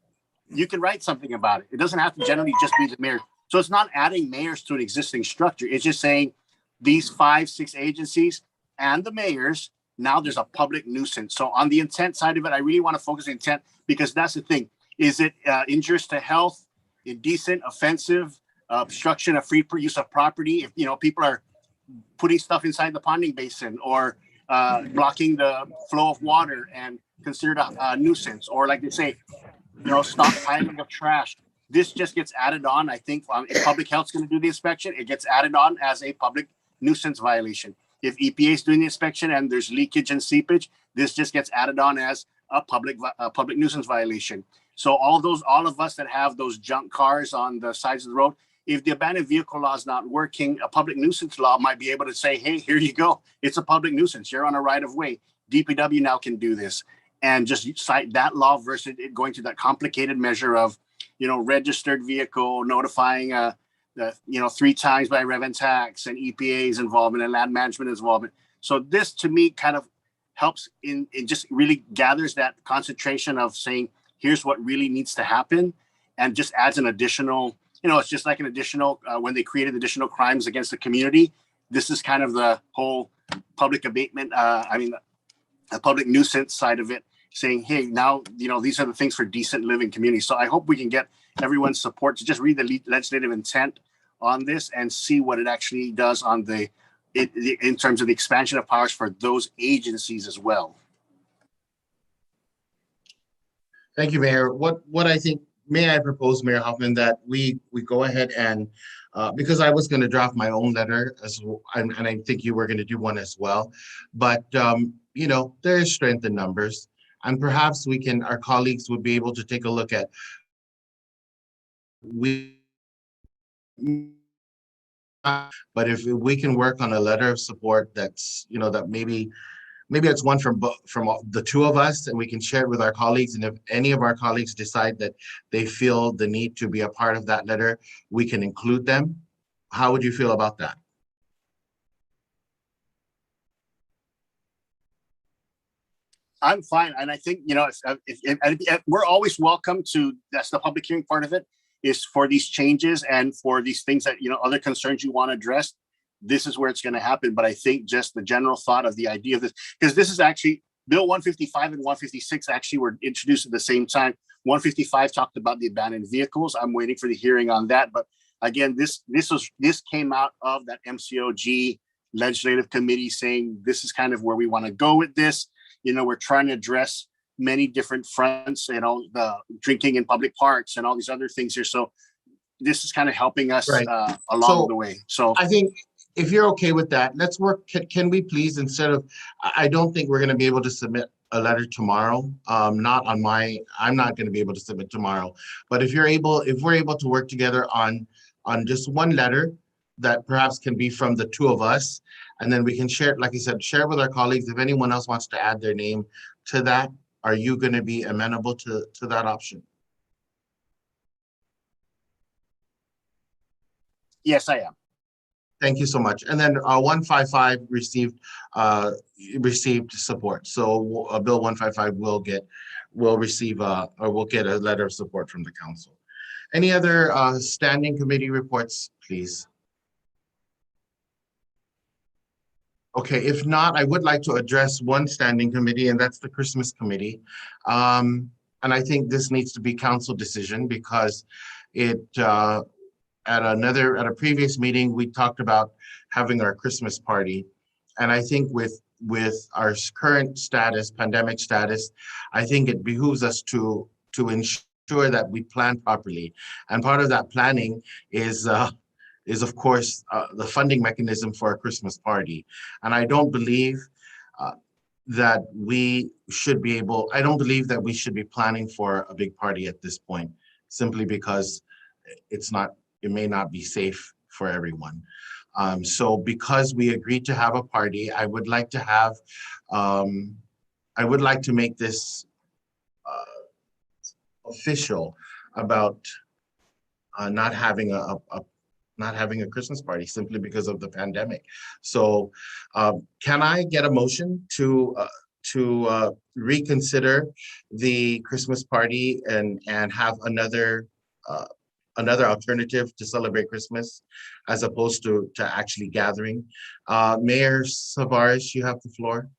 You can write something about it. It doesn't have to generally just be the mayor. So it's not adding mayors to an existing structure. It's just saying these 5-6 agencies and the mayors, now there's a public nuisance. So on the intent side of it, I really want to focus on intent, because that's the thing. Is it injurious to health, indecent, offensive, obstruction of free use of property? If people are putting stuff inside the ponding basin, or blocking the flow of water and considered a nuisance, or like they say, stockpiling of trash. This just gets added on. I think if public health's going to do the inspection, it gets added on as a public nuisance violation. If EPA is doing the inspection and there's leakage and seepage, this just gets added on as a public nuisance violation. So all of us that have those junk cars on the sides of the road, if the abandoned vehicle law is not working, a public nuisance law might be able to say, hey, here you go. It's a public nuisance. You're on a right of way. DPW now can do this, and just cite that law versus it going to that complicated measure of, registered vehicle, notifying, 3 times by rev and tax, and EPA's involvement and land management involvement. So this to me kind of helps in just really gathers that concentration of saying, here's what really needs to happen, and just adds an additional, it's just like an additional, when they created additional crimes against the community, this is kind of the whole public abatement, a public nuisance side of it. saying, hey, now, these are the things for decent living communities. So I hope we can get everyone's support to just read the legislative intent on this and see what it actually does on in terms of the expansion of powers for those agencies as well. Thank you, Mayor. What I think, may I propose, Mayor Hoffman, that we go ahead and, because I was going to draft my own letter and I think you were going to do one as well, but there is strength in numbers, and perhaps our colleagues would be able to take a look at but if we can work on a letter of support that's, that maybe it's one from the two of us, and we can share it with our colleagues. And if any of our colleagues decide that they feel the need to be a part of that letter, we can include them. How would you feel about that? I'm fine. And I think, if we're always welcome to, that's the public hearing part of it, is for these changes and for these things that, other concerns you want to address. This is where it's going to happen. But I think just the general thought of the idea of this, because this is actually Bill 155 and 156 actually were introduced at the same time. 155 talked about the abandoned vehicles. I'm waiting for the hearing on that. But again, this came out of that MCOG legislative committee saying this is kind of where we want to go with this. We're trying to address many different fronts, the drinking in public parks and all these other things here. So this is kind of helping us along the way. So I think, if you're okay with that, let's work. Can we please, I don't think we're going to be able to submit a letter tomorrow. I'm not going to be able to submit tomorrow. But if we're able to work together on just one letter that perhaps can be from the two of us, and then we can share it, like I said, share it with our colleagues. If anyone else wants to add their name to that, are you going to be amenable to that option? Yes, I am. Thank you so much. And then 155 received support. So Bill 155 will receive or will get a letter of support from the council. Any other standing committee reports, please? Okay, if not, I would like to address one standing committee, and that's the Christmas committee. And I think this needs to be council decision because at a previous meeting, we talked about having our Christmas party. And I think with our current status, pandemic status, I think it behooves us to ensure that we plan properly. And part of that planning is of course, the funding mechanism for a Christmas party. And I don't believe that we should be planning for a big party at this point, simply because it may not be safe for everyone. So because we agreed to have a party, I would like to make this official about not having a Christmas party simply because of the pandemic. So can I get a motion to reconsider the Christmas party and have another alternative to celebrate Christmas as opposed to actually gathering? Mayor Savares, you have the floor.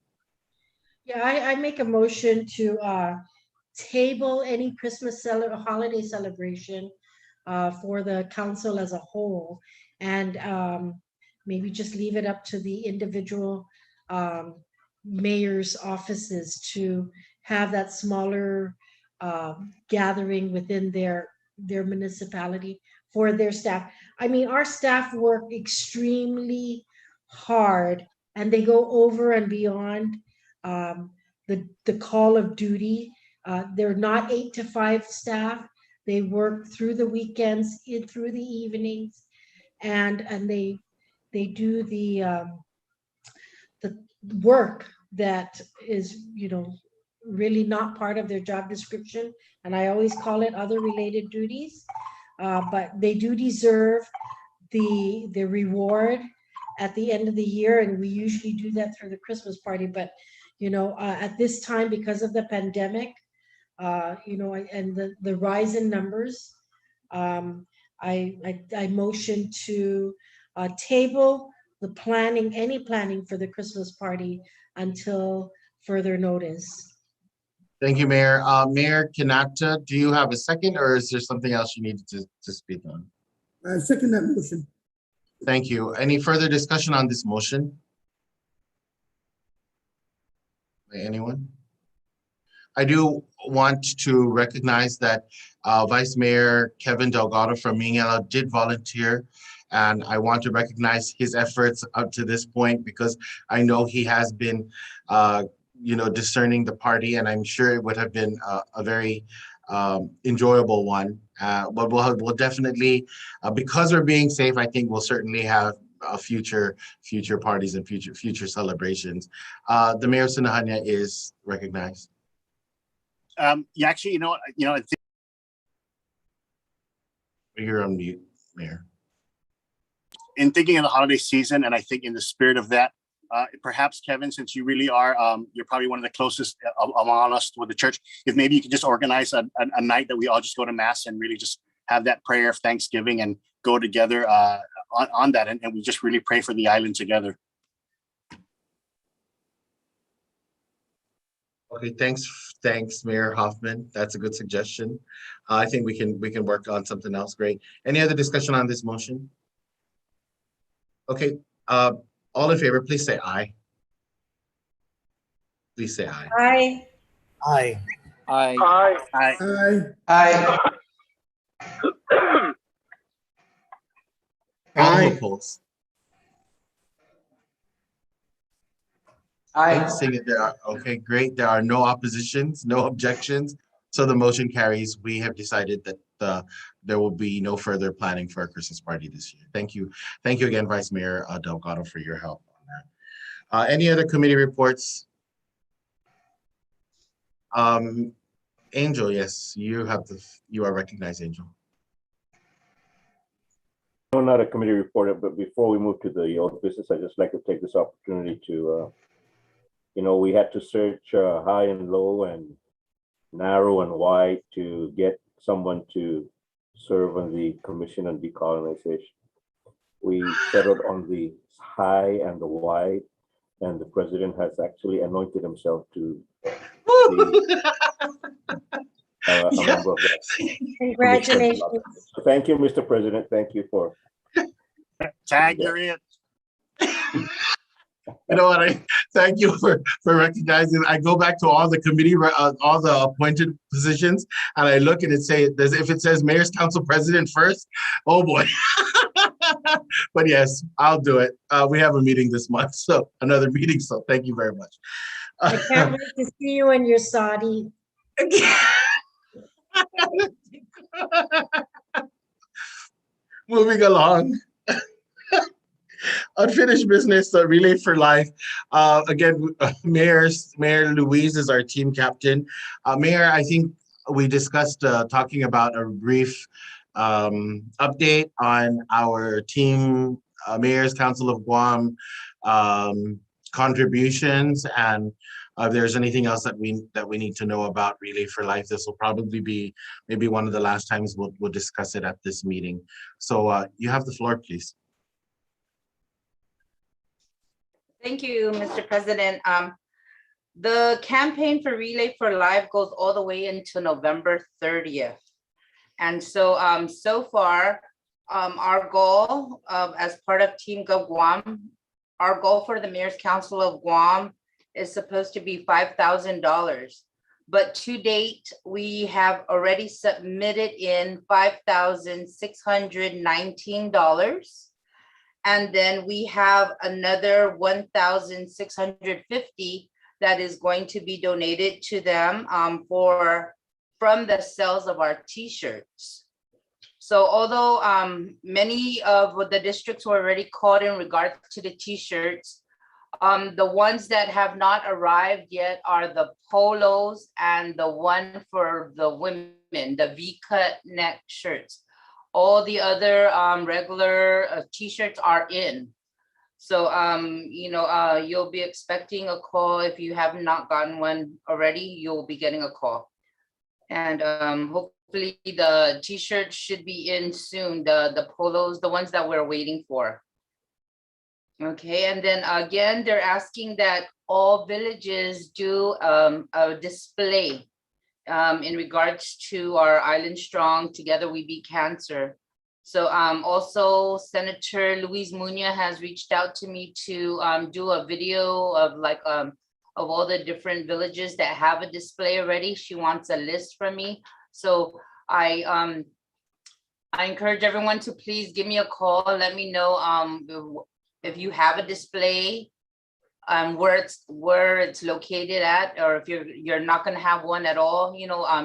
Yeah, I make a motion to table any Christmas holiday celebration for the council as a whole, and maybe just leave it up to the individual mayor's offices to have that smaller gathering within their municipality for their staff. I mean, our staff work extremely hard and they go over and beyond the call of duty. They're not 8 to 5 staff. They work through the weekends, through the evenings, and they do the work that is, really not part of their job description. And I always call it other related duties, but they do deserve the reward at the end of the year. And we usually do that through the Christmas party. But, at this time, because of the pandemic, and the rise in numbers, I motion to table any planning for the Christmas party until further notice. Thank you, Mayor. Mayor Kanata, do you have a second or is there something else you needed to speak on? I second that motion. Thank you. Any further discussion on this motion? By anyone? I do want to recognize that Vice Mayor Kevin Delgado from Mingala did volunteer, and I want to recognize his efforts up to this point because I know he has been, discerning the party, and I'm sure it would have been a very enjoyable one. But we'll definitely, because we're being safe, I think we'll certainly have future parties and future celebrations. The Mayor of Sinahanya is recognized. Yeah, actually, I think You're on mute, Mayor. in thinking of the holiday season, and I think in the spirit of that, perhaps Kevin, since you really are, you're probably one of the closest among us with the church. If maybe you could just organize a night that we all just go to mass and really just have that prayer of Thanksgiving and go together on that, and we just really pray for the island together. Okay, thanks, Mayor Hoffman. That's a good suggestion. I think we can work on something else. Great. Any other discussion on this motion? Okay, all in favor, please say aye. Please say aye. Aye. Aye. Aye. Aye. Aye. All Aye. opposed? Aye. Seeing it there. Okay, great. There are no oppositions, no objections. So the motion carries. We have decided that there will be no further planning for a Christmas party this year. Thank you. Thank you again, Vice Mayor Delgado, for your help on that. Any other committee reports? Angel, yes, you are recognized, Angel. No, not a committee report, but before we move to the old business, I'd just like to take this opportunity to, we had to search high and low and narrow and wide to get someone to serve on the Commission on Decolonization. We settled on the high and the wide, and the president has actually anointed himself to be a member of that. Congratulations. So thank you, Mr. President. Thank you for Tag, you're in. You know what? Thank you for recognizing. I go back to all the committee, all the appointed positions, and I look and if it says Mayor's Council President first, oh boy. But yes, I'll do it. We have a meeting this month, so another meeting. So thank you very much. I can't wait to see you in your Saudi. Moving along. Unfinished business, Relay for Life. Again, Mayor Louise is our team captain. Mayor, I think we discussed talking about a brief update on our team, Mayor's Council of Guam contributions, and if there's anything else that we need to know about Relay for Life. This will probably be maybe one of the last times we'll discuss it at this meeting. So you have the floor, please. Thank you, Mr. President. The campaign for Relay for Life goes all the way into November 30th. And so, so far, our goal as part of Team Go Guam, our goal for the Mayor's Council of Guam is supposed to be $5,000. But to date, we have already submitted in $5,619. And then we have another 1,650 that is going to be donated to them from the sales of our t-shirts. So although many of the districts were already called in regards to the t-shirts, the ones that have not arrived yet are the polos and the one for the women, the V-cut neck shirts. All the other regular t-shirts are in. So, you'll be expecting a call. If you have not gotten one already, you'll be getting a call. And hopefully the t-shirts should be in soon, the polos, the ones that we're waiting for. Okay, and then again, they're asking that all villages do a display in regards to our Island Strong, Together We Beat Cancer. So also Senator Luis Muñoz has reached out to me to do a video of of all the different villages that have a display already. She wants a list from me. So I encourage everyone to please give me a call. Let me know if you have a display, where it's located at, or if you're not going to have one at all.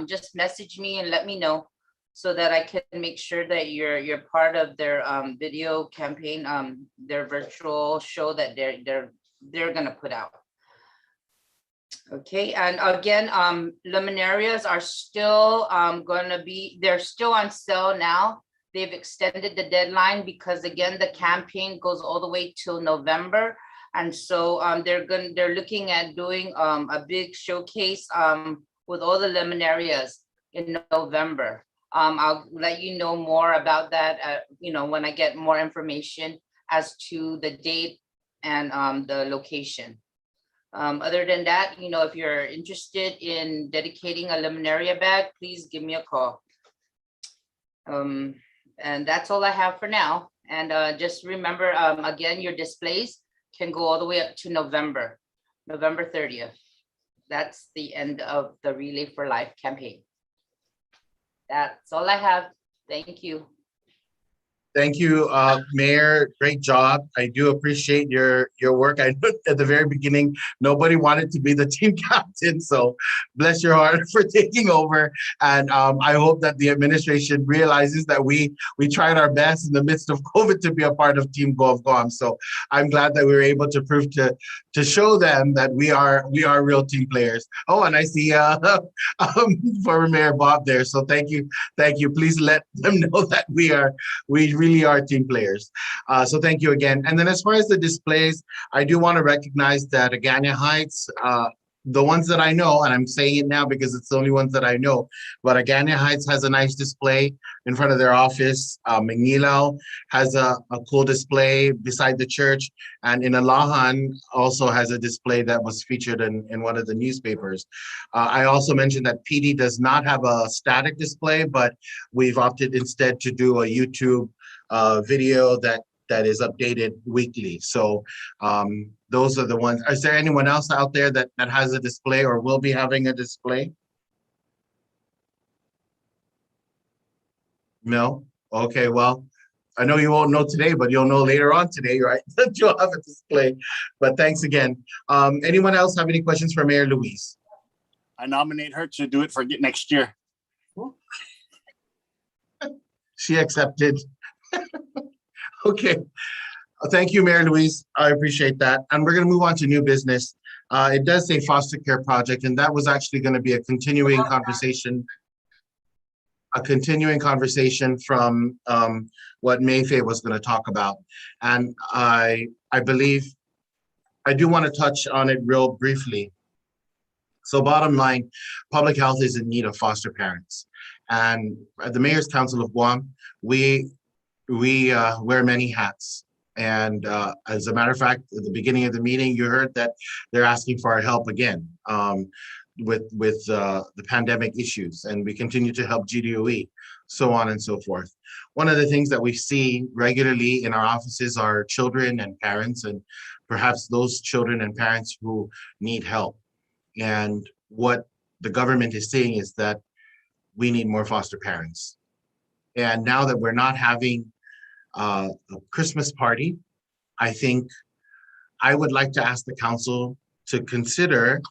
Just message me and let me know so that I can make sure that you're part of their video campaign, their virtual show that they're going to put out. Okay, and again, luminarias are still they're still on sale now. They've extended the deadline because again, the campaign goes all the way till November. And so they're looking at doing a big showcase with all the luminarias in November. I'll let you know more about that, when I get more information as to the date and the location. Other than that, if you're interested in dedicating a luminaria bag, please give me a call. And that's all I have for now. And just remember, again, your displays can go all the way up to November 30th. That's the end of the Relay for Life campaign. That's all I have. Thank you. Thank you, Mayor. Great job. I do appreciate your work. I know at the very beginning, nobody wanted to be the team captain. So bless your heart for taking over. And I hope that the administration realizes that we tried our best in the midst of COVID to be a part of Team Go of Guam. So I'm glad that we were able to prove to show them that we are real team players. Oh, and I see former Mayor Bob there. So thank you. Please let them know that we really are team players. So thank you again. And then as far as the displays, I do want to recognize that Agana Heights, the ones that I know, and I'm saying it now because it's the only ones that I know, but Agana Heights has a nice display in front of their office. Manila has a cool display beside the church. And in Alahan also has a display that was featured in one of the newspapers. I also mentioned that PD does not have a static display, but we've opted instead to do a YouTube video that is updated weekly. So those are the ones. Is there anyone else out there that has a display or will be having a display? No? Okay, well, I know you won't know today, but you'll know later on today, right? That you'll have a display. But thanks again. Anyone else have any questions for Mayor Luis? I nominate her to do it for next year. She accepted. Okay. Thank you, Mayor Luis. I appreciate that. And we're going to move on to new business. It does say foster care project, and that was actually going to be a continuing conversation from what Mayfair was going to talk about. And I believe I do want to touch on it real briefly. So bottom line, public health is in need of foster parents. And at the Mayor's Council of Guam, we wear many hats. And as a matter of fact, at the beginning of the meeting, you heard that they're asking for our help again with the pandemic issues. And we continue to help GDOE, so on and so forth. One of the things that we see regularly in our offices are children and parents, and perhaps those children and parents who need help. And what the government is saying is that we need more foster parents. And now that we're not having a Christmas party, I think I would like to ask the council to consider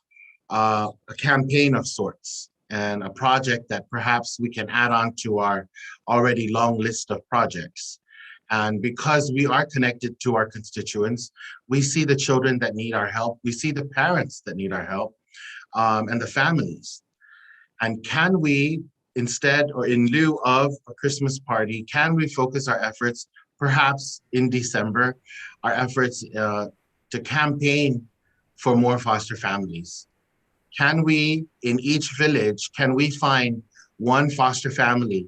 a campaign of sorts and a project that perhaps we can add on to our already long list of projects. And because we are connected to our constituents, we see the children that need our help, we see the parents that need our help, and the families. And can we, instead or in lieu of a Christmas party, can we focus our efforts, perhaps in December, our efforts to campaign for more foster families? Can we, in each village, can we find one foster family?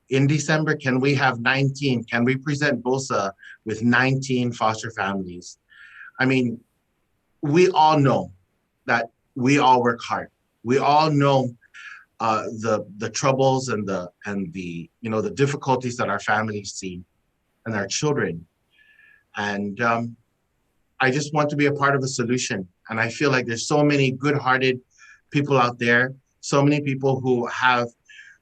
In December, can we have 19? Can we present BOSA with 19 foster families? I mean, we all know that we all work hard. We all know the troubles and the the difficulties that our families see and our children. And I just want to be a part of a solution. And I feel like there's so many good-hearted people out there, so many people who have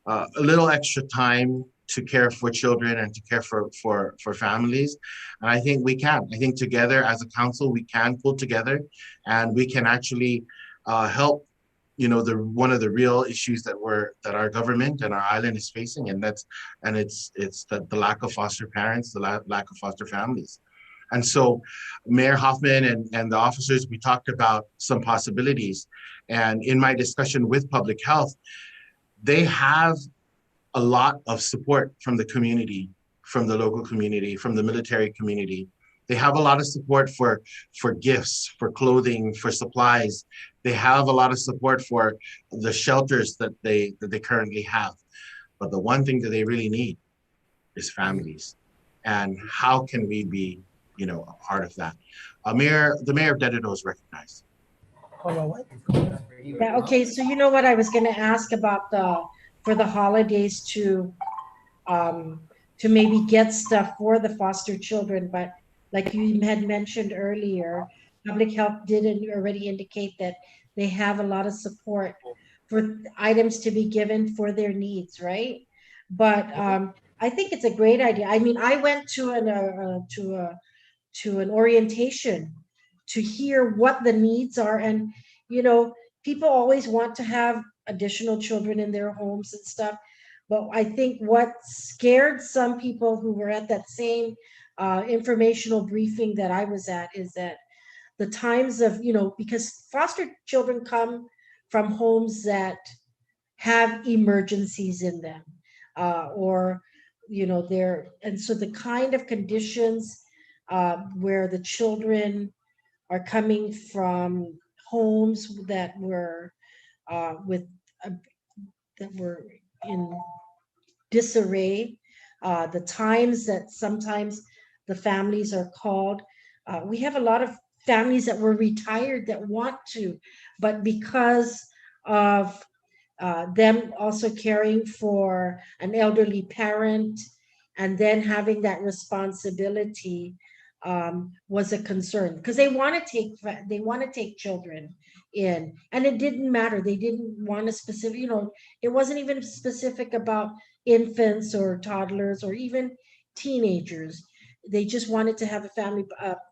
a little extra time to care for children and to care for families. And I think we can. I think together as a council, we can pull together and we can actually help, one of the real issues that our government and our island is facing, and it's the lack of foster parents, the lack of foster families. And so Mayor Hoffman and the officers, we talked about some possibilities. And in my discussion with public health, they have a lot of support from the community, from the local community, from the military community. They have a lot of support for gifts, for clothing, for supplies. They have a lot of support for the shelters that they currently have. But the one thing that they really need is families. And how can we be, a part of that? The mayor of Dededo is recognized. Hold on, what? Yeah, okay, so you know what I was gonna ask about for the holidays to maybe get stuff for the foster children, but like you had mentioned earlier, public health did already indicate that they have a lot of support for items to be given for their needs, right? But I think it's a great idea. I mean, I went to an orientation to hear what the needs are, and people always want to have additional children in their homes and stuff. But I think what scared some people who were at that same informational briefing that I was at is that the times of, because foster children come from homes that have emergencies in them, or, and so the kind of conditions where the children are coming from homes that were that were in disarray, the times that sometimes the families are called. We have a lot of families that were retired that want to, but because of them also caring for an elderly parent and then having that responsibility was a concern, because they want to take children in, and it didn't matter. They didn't want a specific, it wasn't even specific about infants or toddlers or even teenagers. They just wanted to have a family,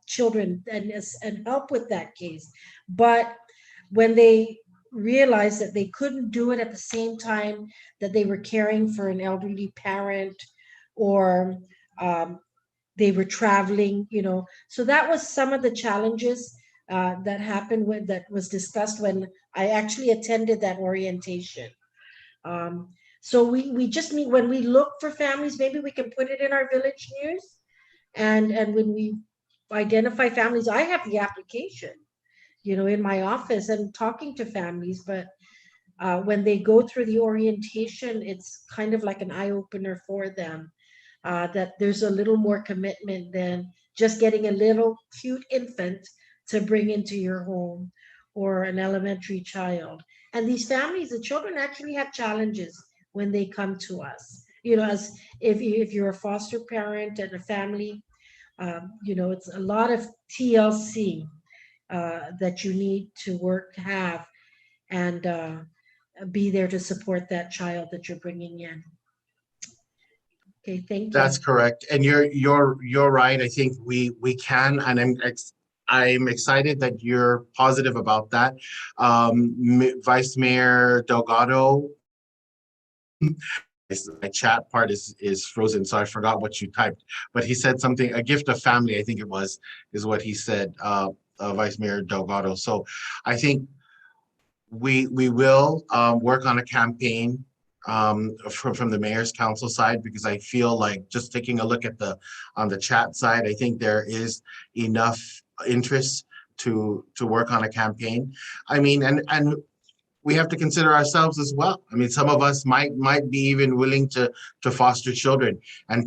children, and help with that case. But when they realized that they couldn't do it at the same time that they were caring for an elderly parent, or they were traveling, so that was some of the challenges that happened that was discussed when I actually attended that orientation. So we just need, when we look for families, maybe we can put it in our village news, and when we identify families, I have the application, in my office and talking to families, but when they go through the orientation, it's kind of like an eye opener for them. That there's a little more commitment than just getting a little cute infant to bring into your home, or an elementary child. And these families, the children actually have challenges when they come to us. As if you're a foster parent and a family, it's a lot of TLC that you need to have, and be there to support that child that you're bringing in. Okay, thank you. That's correct, and you're right. I think we can, and I'm excited that you're positive about that. Vice Mayor Delgado, my chat part is frozen, so I forgot what you typed. But he said something, a gift of family, I think it was, is what he said, Vice Mayor Delgado. So I think we will work on a campaign from the mayor's council side, because I feel like, just taking a look at on the chat side, I think there is enough interest to work on a campaign. I mean, and we have to consider ourselves as well. I mean, some of us might be even willing to foster children, and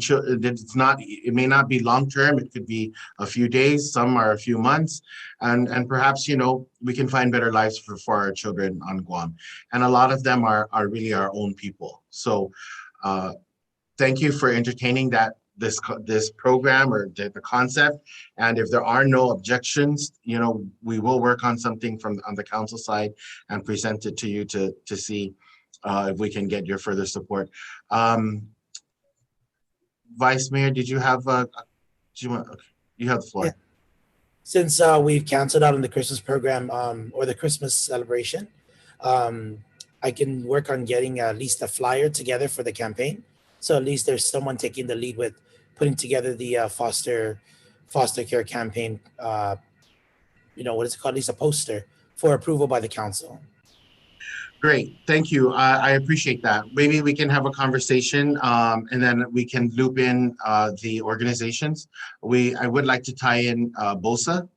it's not, it may not be long term. It could be a few days, some are a few months, and perhaps, you know, we can find better lives for our children on Guam, and a lot of them are really our own people. So thank you for entertaining this program or the concept. And if there are no objections, you know, we will work on something on the council side and present it to you to see if we can get your further support. Vice Mayor, did you have you have the floor? Yeah. Since we've canceled out on the Christmas program or the Christmas celebration, I can work on getting at least a flyer together for the campaign. So at least there's someone taking the lead with putting together the foster care campaign. You know, what is it called? At least a poster for approval by the council. Great, thank you. I appreciate that. Maybe we can have a conversation and then we can loop in the organizations. I would like to tie in BOSA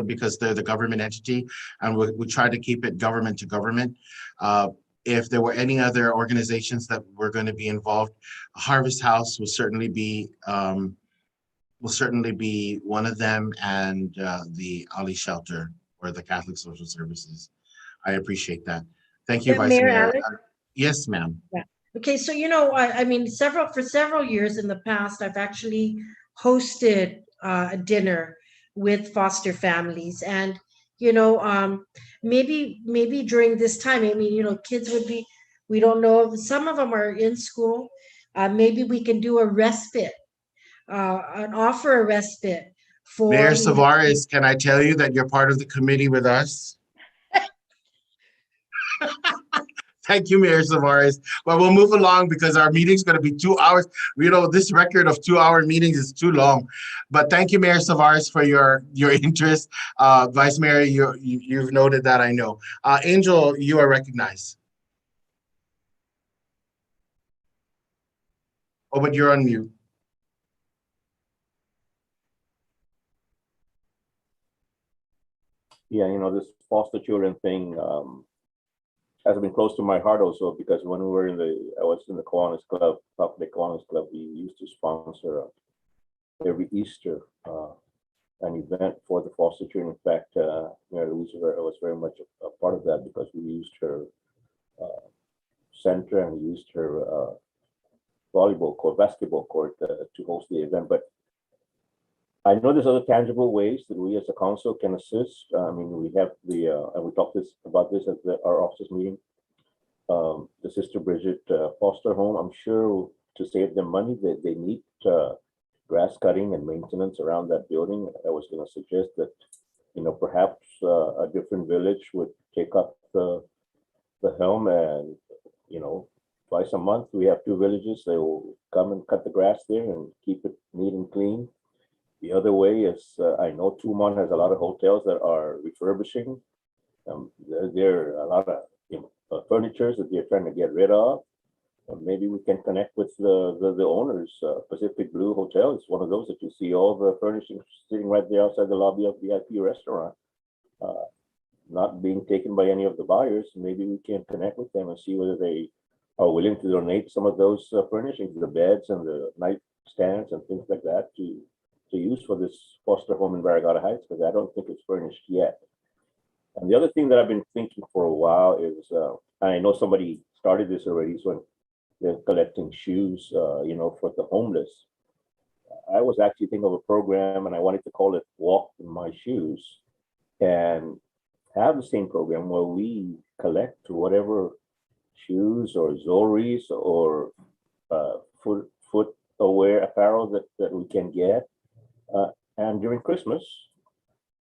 because they're the government entity, and we try to keep it government to government. If there were any other organizations that were going to be involved, Harvest House will certainly be one of them, and the Ali Shelter or the Catholic Social Services. I appreciate that. Thank you, Yeah, Vice Mayor Mayor. Alex? Yes, ma'am. Yeah. Okay, so you know, I mean, for several years in the past, I've actually hosted a dinner with foster families, and you know, maybe during this time, I mean, you know, kids would be, we don't know, some of them are in school. Maybe we can do a respite, and offer a respite for Mayor you know, Savares, can I tell you that you're part of the committee with us? Thank you, Mayor Savares. But we'll move along because our meeting's going to be 2 hours. You know, this record of 2-hour meetings is too long. But thank you, Mayor Savares, for your interest. Vice Mayor, you've noted that, I know. Angel, you are recognized. Oh, but you're on mute. Yeah, you know, this foster children thing has been close to my heart also, because when we were I was in the Kiwanis Club, Public Kiwanis Club, we used to sponsor every Easter an event for the foster children. In fact, Mayor Louisa was very much a part of that, because we used her center and we used her basketball court to host the event. But I know there's other tangible ways that we as a council can assist. I mean, we have and we talked about this at our officers meeting, the Sister Bridget foster home. I'm sure to save them money, they need grass cutting and maintenance around that building. I was going to suggest that, you know, perhaps a different village would take up the helm, and, you know, twice a month we have 2 villages. They will come and cut the grass there and keep it neat and clean. The other way is, I know Tumon has a lot of hotels that are refurbishing. There are a lot of furnitures that they're trying to get rid of. Maybe we can connect with the owners. Pacific Blue Hotel is one of those that you see all the furnishings sitting right there outside the lobby of the VIP restaurant, not being taken by any of the buyers. Maybe we can connect with them and see whether they are willing to donate some of those furnishings, the beds and the nightstands and things like that, to use for this foster home in Barrigada Heights, because I don't think it's furnished yet. And the other thing that I've been thinking for a while is, I know somebody started this already, so they're collecting shoes, you know, for the homeless. I was actually thinking of a program, and I wanted to call it Walk in My Shoes, and have the same program where we collect whatever shoes or zoris or foot-aware apparel that we can get. And during Christmas,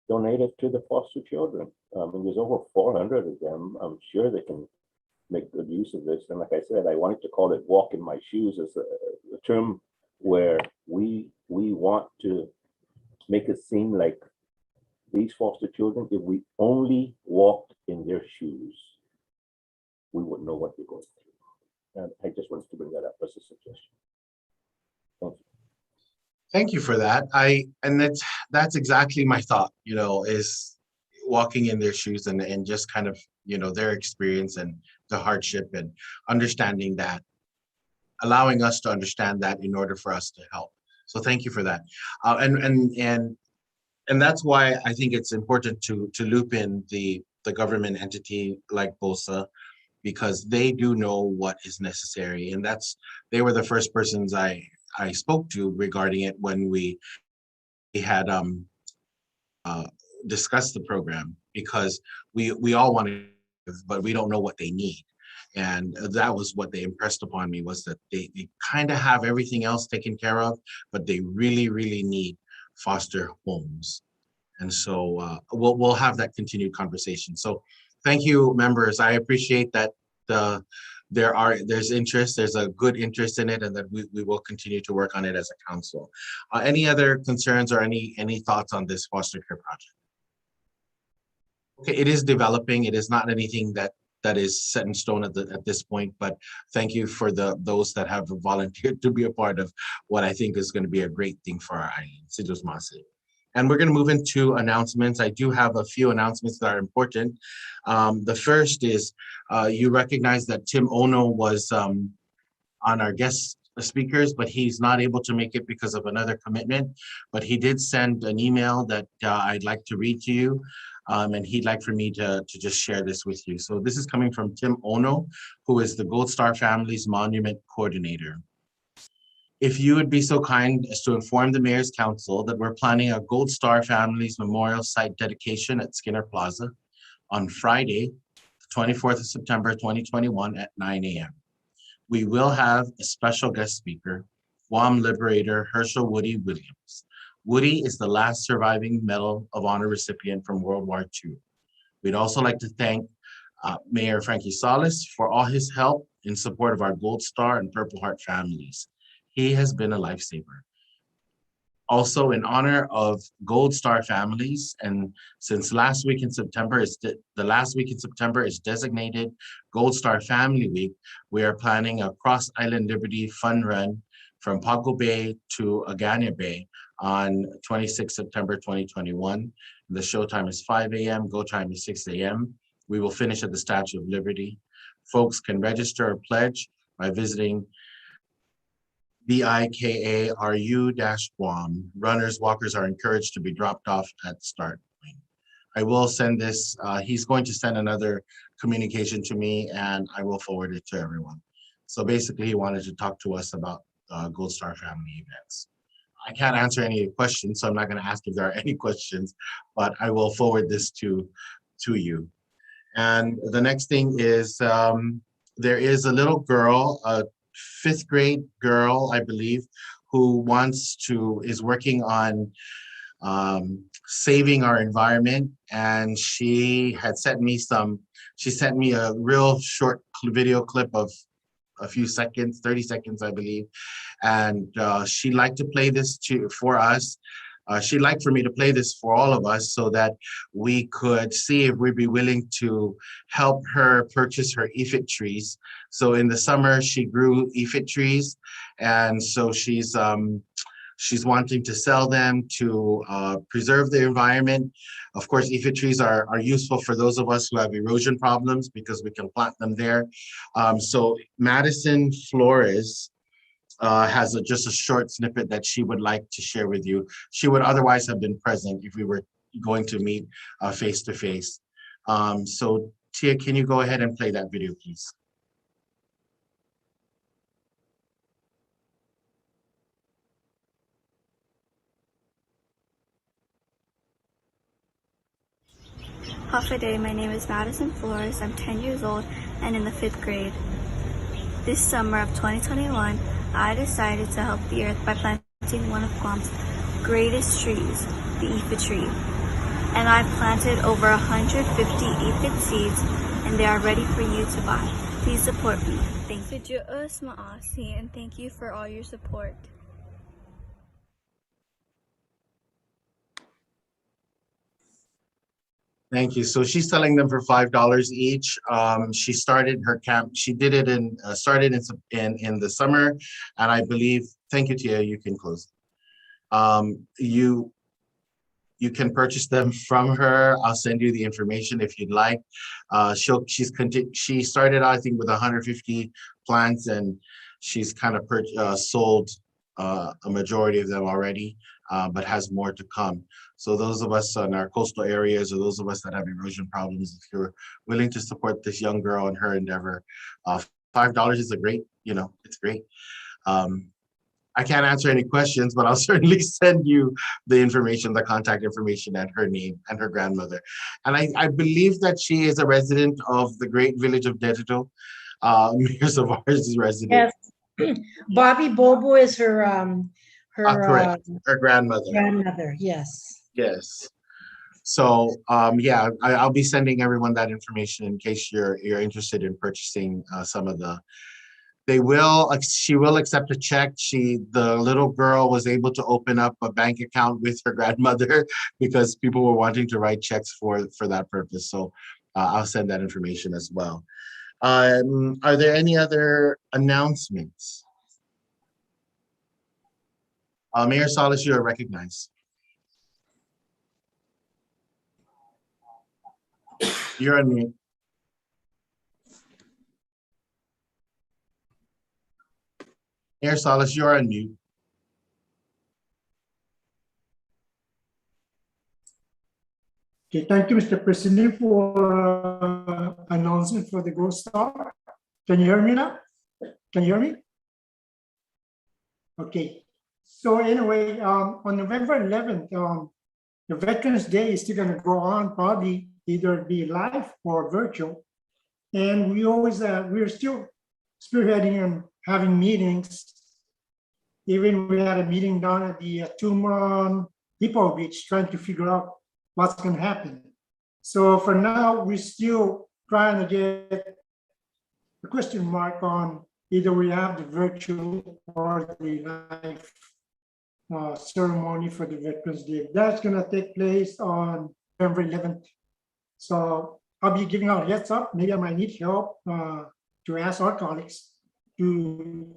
donate it to the foster children. I mean, there's over 400 of them. I'm sure they can make good use of this. And like I said, I wanted to call it Walk in My Shoes as a term where we want to make it seem like these foster children, if we only walked in their shoes, we wouldn't know what they're going through. And I just wanted to bring that up as a suggestion. Thank you. Thank you for that. That's exactly my thought, you know, is walking in their shoes and just kind of their experience and the hardship, and understanding that, allowing us to understand that in order for us to help. So thank you for that. And that's why I think it's important to loop in the government entity like BOSA, because they do know what is necessary. And they were the first persons I spoke to regarding it when we had discussed the program, because we all want to, but we don't know what they need. And that was what they impressed upon me, was that they kind of have everything else taken care of, but they really, really need foster homes. And so we'll have that continued conversation. So thank you, members. I appreciate that there's interest, there's a good interest in it, and that we will continue to work on it as a council. Any other concerns or any thoughts on this foster care project? Okay, it is developing. It is not anything that is set in stone at this point, but thank you for those that have volunteered to be a part of what I think is going to be a great thing for our island. And we're going to move into announcements. I do have a few announcements that are important. The first is you recognize that Tim Ono was on our guest speakers, but he's not able to make it because of another commitment. But he did send an email that I'd like to read to you. And he'd like for me to just share this with you. So this is coming from Tim Ono, who is the Gold Star Families Monument Coordinator. If you would be so kind as to inform the Mayor's Council that we're planning a Gold Star Families Memorial Site dedication at Skinner Plaza on Friday, 24th of September, 2021 at 9 a.m. We will have a special guest speaker, Guam Liberator Herschel Woody Williams. Woody is the last surviving Medal of Honor recipient from World War II. We'd also like to thank Mayor Frankie Salas for all his help in support of our Gold Star and Purple Heart families. He has been a lifesaver. Also, in honor of Gold Star families, and since last week in September the last week in September is designated Gold Star Family Week, we are planning a Cross Island Liberty Fun Run from Pago Bay to Agana Bay on 26 September 2021. The show time is 5 a.m., go time is 6 a.m. We will finish at the Statue of Liberty. Folks can register or pledge by visiting BIKARU-Guam. Runners, walkers are encouraged to be dropped off at start point. I will send this, he's going to send another communication to me and I will forward it to everyone. So basically he wanted to talk to us about Gold Star family events. I can't answer any questions, so I'm not going to ask if there are any questions, but I will forward this to you. And the next thing is there is a little girl, a 5th grade girl, I believe, who is working on saving our environment. And she sent me a real short video clip of a few seconds, 30 seconds, I believe. And she'd like to play this for us. She'd like for me to play this for all of us so that we could see if we'd be willing to help her purchase her ephit trees. So in the summer, she grew ephit trees. And so she's wanting to sell them to preserve the environment. Of course, ephit trees are useful for those of us who have erosion problems because we can plant them there. So Madison Flores has just a short snippet that she would like to share with you. She would otherwise have been present if we were going to meet face to face. So Tia, can you go ahead and play that video, please? Hafa Day, my name is Madison Flores. I'm 10 years old and in the 5th grade. This summer of 2021, I decided to help the earth by planting one of Guam's greatest trees, the ephit tree. And I've planted over 150 ephit seeds and they are ready for you to buy. Please support me. Thank you. And thank you for all your support. Thank you. So she's selling them for $5 each. She started her camp. She did it started in the summer, and I believe. Thank you, Tia. You can close. You can purchase them from her. I'll send you the information if you'd like. She started out, I think, with 150 plants, and she's kind of sold a majority of them already, but has more to come. So those of us in our coastal areas, or those of us that have erosion problems, if you're willing to support this young girl in her endeavor, $5 is a great, it's great. I can't answer any questions, but I'll certainly send you the information, the contact information, and her name and her grandmother. And I believe that she is a resident of the great village of Dedito. Mayor Zavar's resident. Yes. Bobby Bobo is her Correct. Her grandmother. grandmother. Yes. Yes. So yeah, I'll be sending everyone that information in case you're interested in purchasing some of the. She will accept a check. The little girl was able to open up a bank account with her grandmother because people were wanting to write checks for that purpose. So I'll send that information as well. Are there any other announcements? Mayor Salas, you are recognized. You're on mute. Mayor Salas, you're on mute. Okay, thank you, Mr. President, for announcement for the Gold Star. Can you hear me now? Can you hear me? Okay. So anyway, on November 11th, the Veterans Day is still going to go on, probably either be live or virtual. And we're still spearheading and having meetings. Even we had a meeting down at the Tumon Depot Beach trying to figure out what's going to happen. So for now, we're still trying to get a question mark on either we have the virtual or the live ceremony for the Veterans Day. That's going to take place on November 11th. So I'll be giving out heads up. Maybe I might need help to ask our colleagues to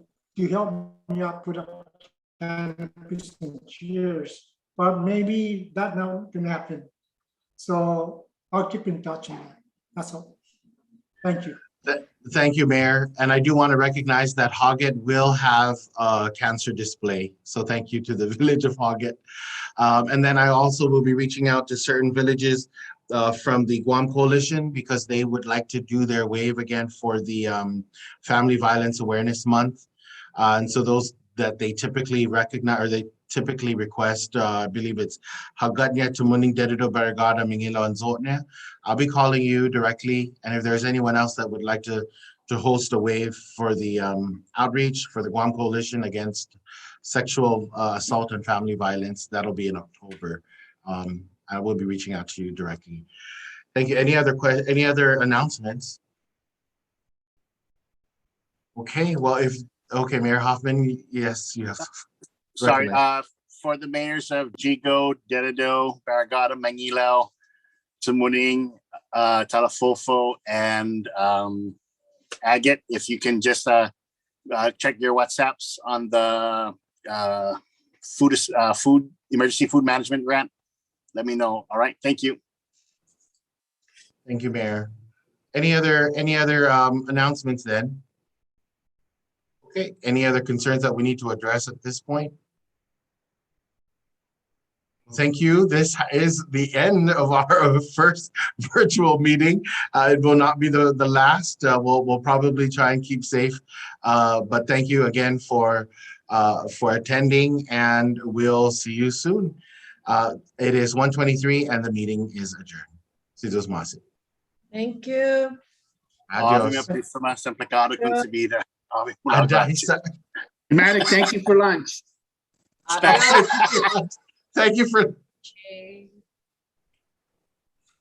help me out put up canopies and chairs. But maybe that now can happen. So I'll keep in touch on that. That's all. Thank you. Thank you, Mayor. And I do want to recognize that Hoggett will have a cancer display. So thank you to the village of Hoggett. And then I also will be reaching out to certain villages from the Guam Coalition because they would like to do their wave again for the Family Violence Awareness Month. And so those that they typically recognize or they typically request, I believe it's Hagatnya, Tumuning, Dedito, Baragada, Mingilo, and Zotnya. I'll be calling you directly. And if there's anyone else that would like to host a wave for the outreach for the Guam Coalition against sexual assault and family violence, that'll be in October. I will be reaching out to you directly. Thank you. Any other announcements? Okay, well, okay, Mayor Hoffman, yes, you have. Sorry, for the mayors of Jigo, Dedito, Baragada, Mangilao, Tumuning, Talafofo, and Agate, if you can just check your WhatsApps on the emergency food management grant, let me know. All right, thank you. Thank you, Mayor. Any other announcements then? Okay, any other concerns that we need to address at this point? Thank you. This is the end of our first virtual meeting. It will not be the last. We'll probably try and keep safe. But thank you again for attending, and we'll see you soon. It is 1:23 and the meeting is adjourned. Sidos Masi. Thank you. Adios. Matic, thank you for lunch. Thank you for. Okay.